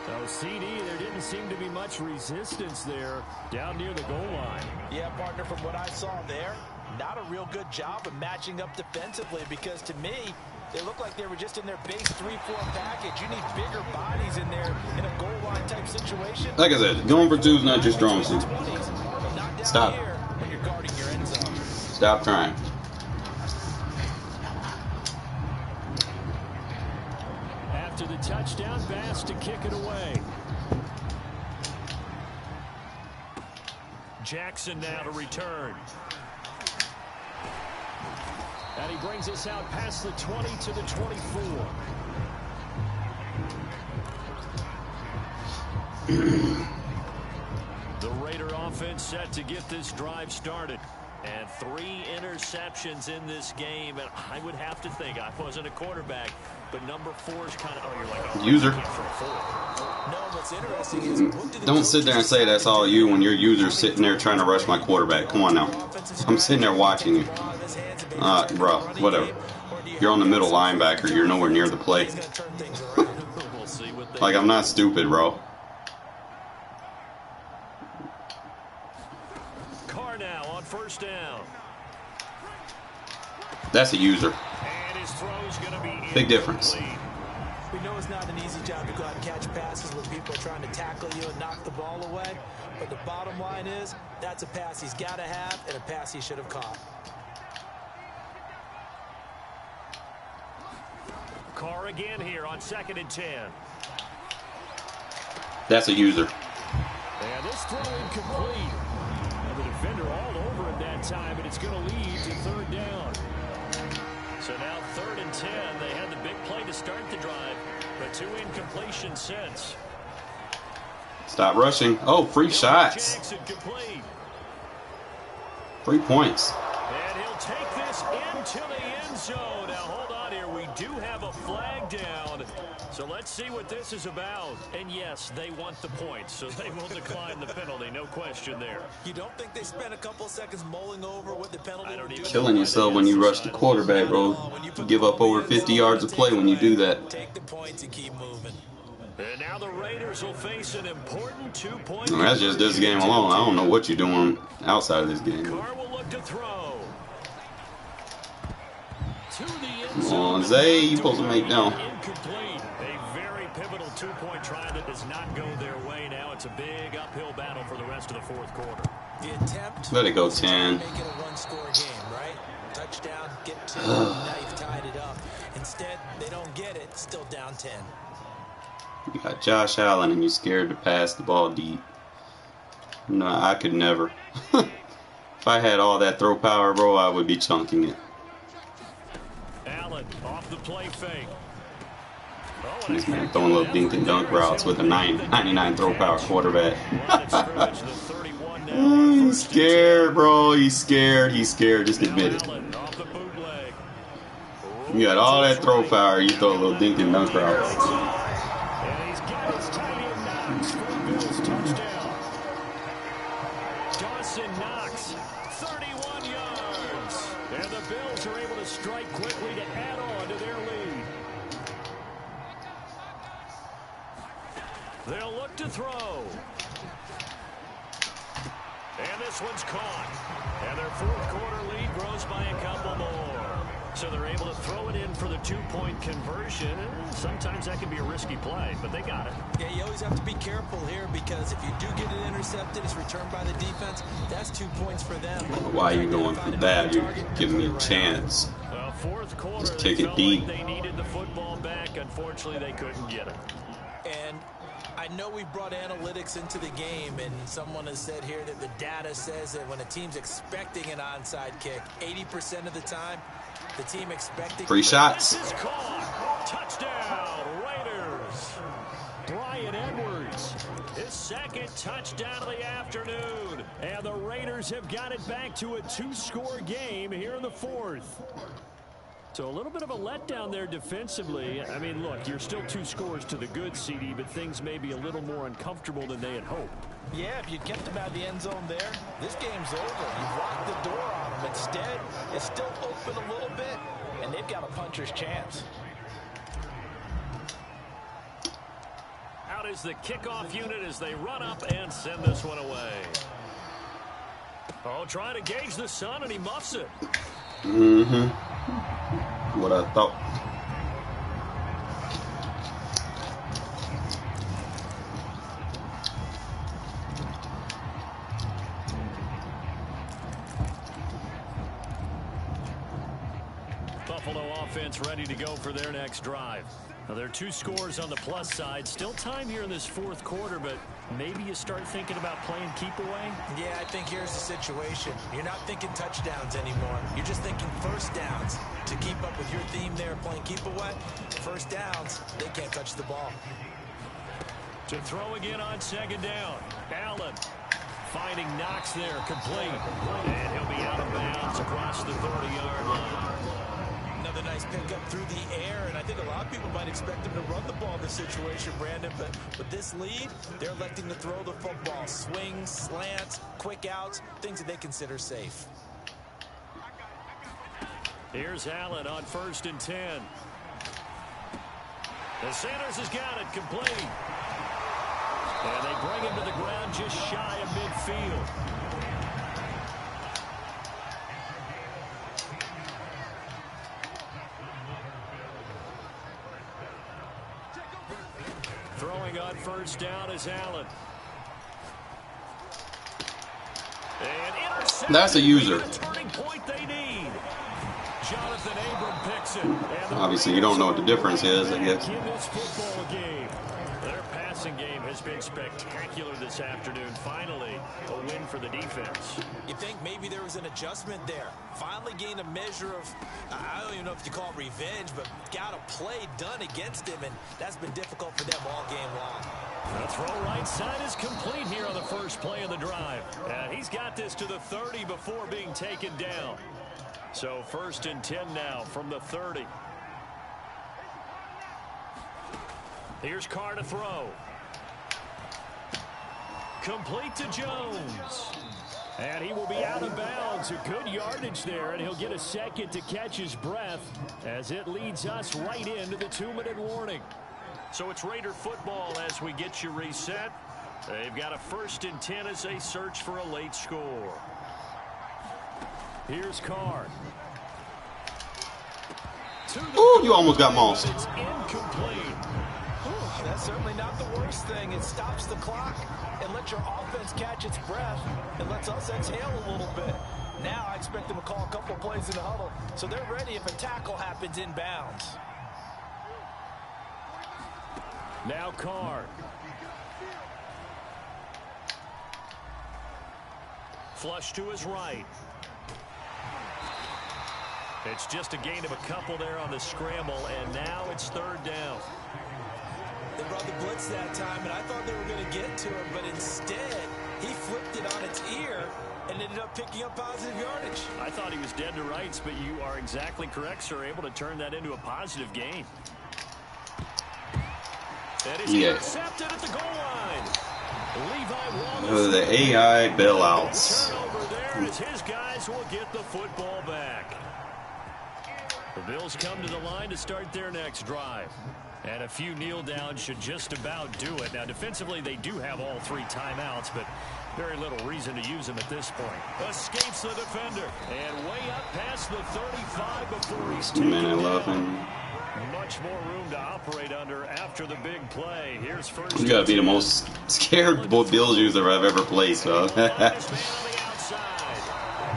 Speaker 2: Oh, CD, there didn't seem to be much resistance there down near the goal line.
Speaker 3: Yeah, partner, from what I saw there, not a real good job of matching up defensively, because to me, they look like they were just in their base 3-4 package. You need bigger bodies in there in a goal line type situation.
Speaker 1: Like I said, going for 2 is not your strong suit. Stop.
Speaker 3: When you're guarding your end zone.
Speaker 1: Stop trying.
Speaker 2: After the touchdown, Bass to kick it away. Jackson now to return. And he brings us out past the 20 to the 24. The Raider offense set to get this drive started. And 3 interceptions in this game. And I would have to think, I wasn't a quarterback, but number 4 is kind of, oh, you're like, oh,
Speaker 1: User.
Speaker 3: No, what's interesting is, what do the
Speaker 1: Don't sit there and say that's all you when your user's sitting there trying to rush my quarterback. Come on now. I'm sitting there watching you. Bro, whatever. You're on the middle linebacker. You're nowhere near the play.
Speaker 2: We'll see what they
Speaker 1: Like, I'm not stupid, bro.
Speaker 2: Carr now on 1st down.
Speaker 1: That's a user.
Speaker 2: And his throw's going to be
Speaker 1: Big difference.
Speaker 2: incomplete.
Speaker 3: We know it's not an easy job to go out and catch passes when people are trying to tackle you and knock the ball away. But the bottom line is, that's a pass he's got to have and a pass he should have caught.
Speaker 2: Carr again here on 2nd and 10.
Speaker 1: That's a user.
Speaker 2: And this throw incomplete. And the defender all over it that time, and it's going to lead to 3rd down. So now 3rd and 10. They had the big play to start the drive, but 2 incompletions since.
Speaker 1: Stop rushing. Oh, free shots.
Speaker 2: Jackson complete.
Speaker 1: 3 points.
Speaker 2: And he'll take this into the end zone. Now, hold on here. We do have a flag down. So let's see what this is about. And yes, they want the points, so they will decline the penalty. No question there.
Speaker 3: You don't think they spent a couple of seconds mulling over what the penalty would do?
Speaker 1: Killing yourself when you rush the quarterback, bro. You give up over 50 yards of play when you do that.
Speaker 3: Take the points and keep moving.
Speaker 2: And now the Raiders will face an important 2-point.
Speaker 1: That's just this game alone. I don't know what you're doing outside of this game.
Speaker 2: Carr will look to throw. To the end
Speaker 1: Come on, Zay, you supposed to make down.
Speaker 2: Incomplete. A very pivotal 2-point try that does not go their way. Now it's a big uphill battle for the rest of the 4th quarter.
Speaker 3: The attempt.
Speaker 1: Let it go 10.
Speaker 3: Make it a one-score game, right? Touchdown, get to the knife, tied it up. Instead, they don't get it. Still down 10.
Speaker 1: You got Josh Allen and you're scared to pass the ball deep. No, I could never. If I had all that throw power, bro, I would be chunking it.
Speaker 2: Allen off the play fake.
Speaker 1: This man throwing little dink and dunk routes with a 99 throw power quarterback. He's scared, bro. He's scared. He's scared. Just admit it. You got all that throw power. You throw a little dink and dunk routes.
Speaker 2: Dawson Knox, 31 yards. And the Bills are able to strike quickly to add on to their lead. They'll look to throw. And this one's caught. And their 4th quarter lead grows by a couple more. So they're able to throw it in for the 2-point conversion. Sometimes that can be a risky play, but they got it.
Speaker 3: Yeah, you always have to be careful here because if you do get it intercepted, it's returned by the defense. That's 2 points for them.
Speaker 1: Why are you going for that? You're giving me a chance.
Speaker 2: 4th quarter,
Speaker 1: just kick it deep.
Speaker 2: Like they needed the football back. Unfortunately, they couldn't get it.
Speaker 3: And I know we brought analytics into the game, and someone has said here that the data says that when a team's expecting an onside kick, 80% of the time, the team expecting
Speaker 1: free shots.
Speaker 2: This is caught. Touchdown, Raiders. Bryan Edwards, his 2nd touchdown of the afternoon. And the Raiders have got it back to a 2-score game here in the 4th. So a little bit of a letdown there defensively. I mean, look, you're still 2 scores to the good, CD, but things may be a little more uncomfortable than they had hoped.
Speaker 3: Yeah, if you kept them out of the end zone there, this game's over. You've locked the door on them. Instead, it's still open a little bit, and they've got a puncher's chance.
Speaker 2: Out is the kickoff unit as they run up and send this one away. Oh, trying to gauge the sun, and he muffs it.
Speaker 1: What I thought.
Speaker 2: Buffalo offense ready to go for their next drive. Now, there are 2 scores on the plus side. Still time here in this 4th quarter, but maybe you start thinking about playing keep away?
Speaker 3: Yeah, I think here's the situation. You're not thinking touchdowns anymore. You're just thinking first downs. To keep up with your theme there, playing keep away, first downs, they can't touch the ball.
Speaker 2: To throw again on 2nd down. Allen finding Knox there, complete. And he'll be out of bounds across the 30-yard line.
Speaker 3: Another nice pickup through the air, and I think a lot of people might expect him to run the ball in this situation, Brandon, but with this lead, they're electing to throw the football. Swings, slants, quick outs, things that they consider safe.
Speaker 2: Here's Allen on 1st and 10. And Sanders has got it, complete. And they bring him to the ground just shy of midfield. Throwing on 1st down is Allen. And
Speaker 1: that's a user.
Speaker 2: The turning point they need. Jonathan Abram picks it.
Speaker 1: Obviously, you don't know what the difference is, I guess.
Speaker 2: In this football game. Their passing game has been spectacular this afternoon. Finally, a win for the defense.
Speaker 3: You think maybe there was an adjustment there. Finally gained a measure of, I don't even know if you call it revenge, but got a play done against him, and that's been difficult for them all game long.
Speaker 2: The throw right side is complete here on the first play of the drive. He's got this to the 30 before being taken down. So 1st and 10 now from the 30. Here's Carr to throw. Complete to Jones. And he will be out of bounds. A good yardage there, and he'll get a second to catch his breath as it leads us right into the 2-minute warning. So it's Raider football as we get you reset. They've got a 1st and 10 as they search for a late score. Here's Carr.
Speaker 1: Ooh, you almost got mossed.
Speaker 2: It's incomplete.
Speaker 3: That's certainly not the worst thing. It stops the clock and lets your offense catch its breath and lets us exhale a little bit. Now I expect them to call a couple plays in the huddle, so they're ready if a tackle happens inbounds.
Speaker 2: Now Carr. Flush to his right. It's just a gain of a couple there on the scramble, and now it's 3rd down.
Speaker 3: They brought the blitz that time, and I thought they were going to get to him, but instead, he flipped it on its ear and ended up picking up positive yardage.
Speaker 2: I thought he was dead to rights, but you are exactly correct, sir. Able to turn that into a positive gain. And it's intercepted at the goal line. Levi Wallace.
Speaker 1: The AI bailouts.
Speaker 2: Turnover there as his guys will get the football back. The Bills come to the line to start their next drive. And a few kneel downs should just about do it. Now, defensively, they do have all 3 timeouts, but very little reason to use them at this point. Escapes the defender. And way up past the 35 before he's taken
Speaker 1: Man, I love
Speaker 2: down.
Speaker 1: him.
Speaker 2: Much more room to operate under after the big play. Here's first.
Speaker 1: You gotta be the most scared Bills user I've ever played, so.
Speaker 2: Man on the outside.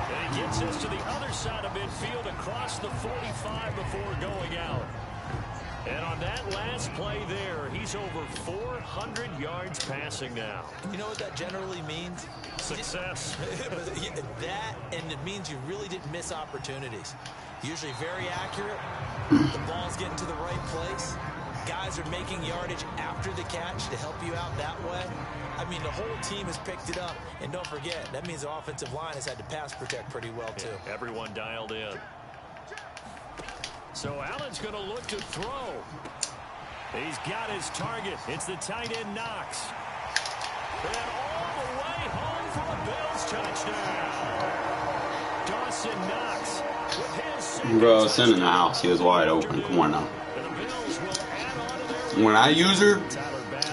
Speaker 2: And he gets us to the other side of midfield across the 45 before going out. And on that last play there, he's over 400 yards passing now.
Speaker 3: You know what that generally means?
Speaker 2: Success.
Speaker 3: That, and it means you really didn't miss opportunities. Usually very accurate. The ball's getting to the right place. Guys are making yardage after the catch to help you out that way. I mean, the whole team has picked it up. And don't forget, that means the offensive line has had to pass protect pretty well, too.
Speaker 2: Yeah, everyone dialed in. So Allen's going to look to throw. He's got his target. It's the tight end Knox. And all the way home for a Bills touchdown. Dawson Knox with his second.
Speaker 1: Bro, send in the house. He was wide open. Come on now. When I use her,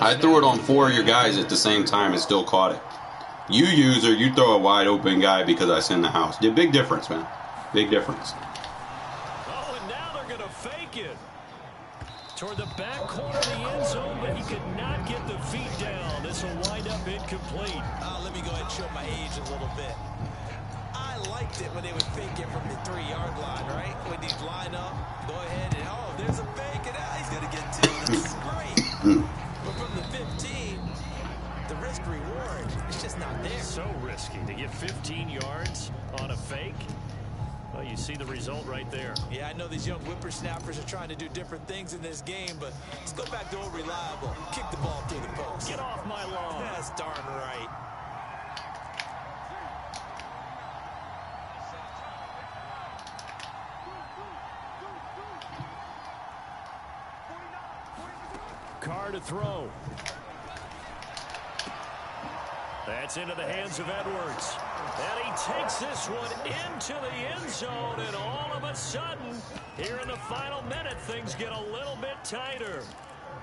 Speaker 1: I threw it on 4 of your guys at the same time and still caught it. You user, you throw a wide open guy because I send the house. The big difference, man. Big difference.
Speaker 2: Oh, and now they're going to fake it. Toward the back corner of the end zone, but he could not get the feet down. This will wind up incomplete.
Speaker 3: Let me go ahead and show my age a little bit. I liked it when they would fake it from the 3-yard line, right? When they'd line up, go ahead and, oh, there's a fake, and he's going to get 2. This is great. But from the 15, the risk reward is just not there.
Speaker 2: So risky to get 15 yards on a fake. Well, you see the result right there.
Speaker 3: Yeah, I know these young whippersnappers are trying to do different things in this game, but let's go back to old reliable. Kick the ball through the post.
Speaker 2: Get off my lawn.
Speaker 3: That's darn right.
Speaker 2: Carr to throw. That's into the hands of Edwards. And he takes this one into the end zone, and all of a sudden, here in the final minute, things get a little bit tighter.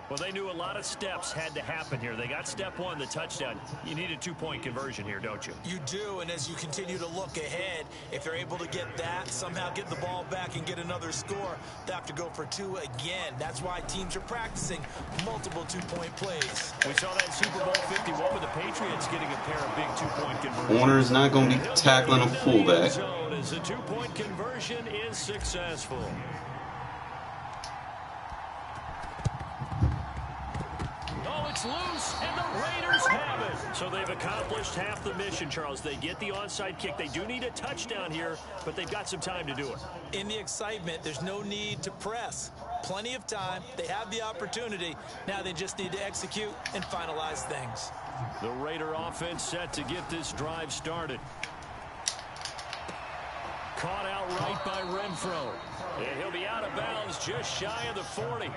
Speaker 2: Well, they knew a lot of steps had to happen here. They got step one, the touchdown. You need a 2-point conversion here, don't you?
Speaker 3: You do, and as you continue to look ahead, if they're able to get that, somehow get the ball back and get another score, they have to go for 2 again. That's why teams are practicing multiple 2-point plays.
Speaker 2: We saw that Super Bowl 51 with the Patriots getting a pair of big 2-point conversions.
Speaker 1: Warner's not going to be tackling a fullback.
Speaker 2: As the 2-point conversion is successful. It's loose, and the Raiders have it. So they've accomplished half the mission, Charles. They get the onside kick. They do need a touchdown here, but they've got some time to do it.
Speaker 3: In the excitement, there's no need to press. Plenty of time. They have the opportunity. Now they just need to execute and finalize things.
Speaker 2: The Raider offense set to get this drive started. Caught outright by Renfro. And he'll be out of bounds just shy of the 40.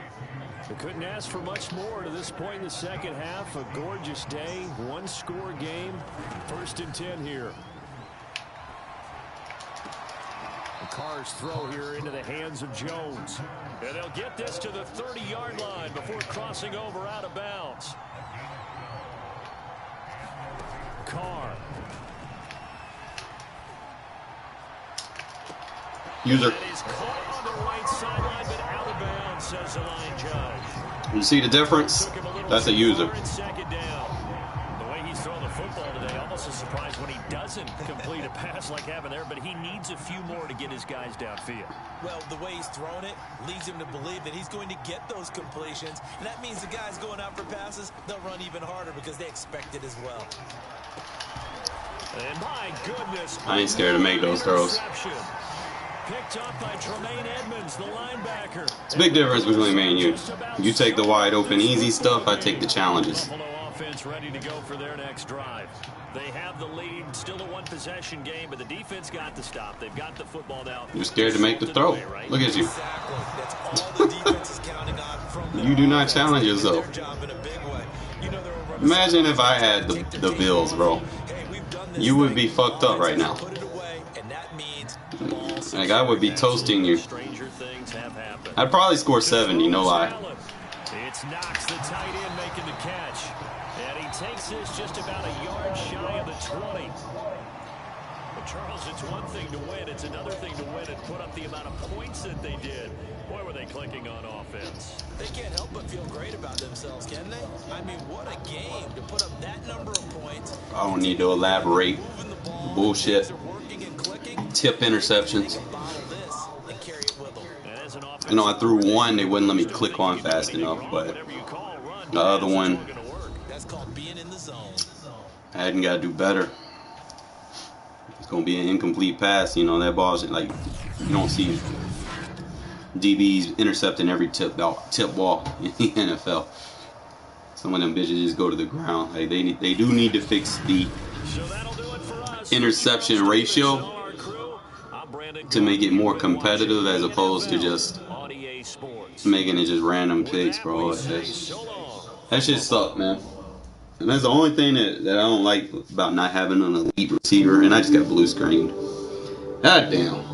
Speaker 2: They couldn't ask for much more to this point in the second half. A gorgeous day, one-score game. 1st and 10 here. The Carr's throw here into the hands of Jones. And they'll get this to the 30-yard line before crossing over out of bounds. Carr.
Speaker 1: User.
Speaker 2: That is caught on the right sideline, but out of bounds, says the line judge.
Speaker 1: You see the difference? That's a user.
Speaker 2: Second down. The way he's throwing the football today, almost a surprise when he doesn't complete a pass like having there, but he needs a few more to get his guys downfield.
Speaker 3: Well, the way he's thrown it leads him to believe that he's going to get those completions, and that means the guys going out for passes, they'll run even harder because they expect it as well.
Speaker 2: And my goodness,
Speaker 1: I ain't scared to make those throws.
Speaker 2: Picked up by Tremaine Edmonds, the linebacker.
Speaker 1: It's a big difference between me and you. You take the wide open, easy stuff. I take the challenges.
Speaker 2: Buffalo offense ready to go for their next drive. They have the lead, still a one-possession game, but the defense got the stop. They've got the football now.
Speaker 1: You're scared to make the throw. Look at you.
Speaker 3: Exactly. That's all the defense is counting on from
Speaker 1: You do not challenge yourself. Imagine if I had the Bills, bro. You would be fucked up right now. Like, I would be toasting you. I'd probably score 70, no lie.
Speaker 2: It's Knox, the tight end, making the catch. And he takes this just about a yard shy of the 20. But Charles, it's one thing to win. It's another thing to win and put up the amount of points that they did. Boy, were they clicking on offense.
Speaker 3: They can't help but feel great about themselves, can they? I mean, what a game to put up that number of points.
Speaker 1: I don't need to elaborate. Bullshit. Tip interceptions. I know I threw one, they wouldn't let me click on fast enough, but the other one, I hadn't got to do better. It's going to be an incomplete pass, you know, that ball's like, you don't see DBs intercepting every tip ball in the NFL. Some of them bitches just go to the ground. Like, they do need to fix the interception ratio to make it more competitive as opposed to just making it just random picks, bro. That shit suck, man. And that's the only thing that I don't like about not having an elite receiver, and I just got blue screened. God damn.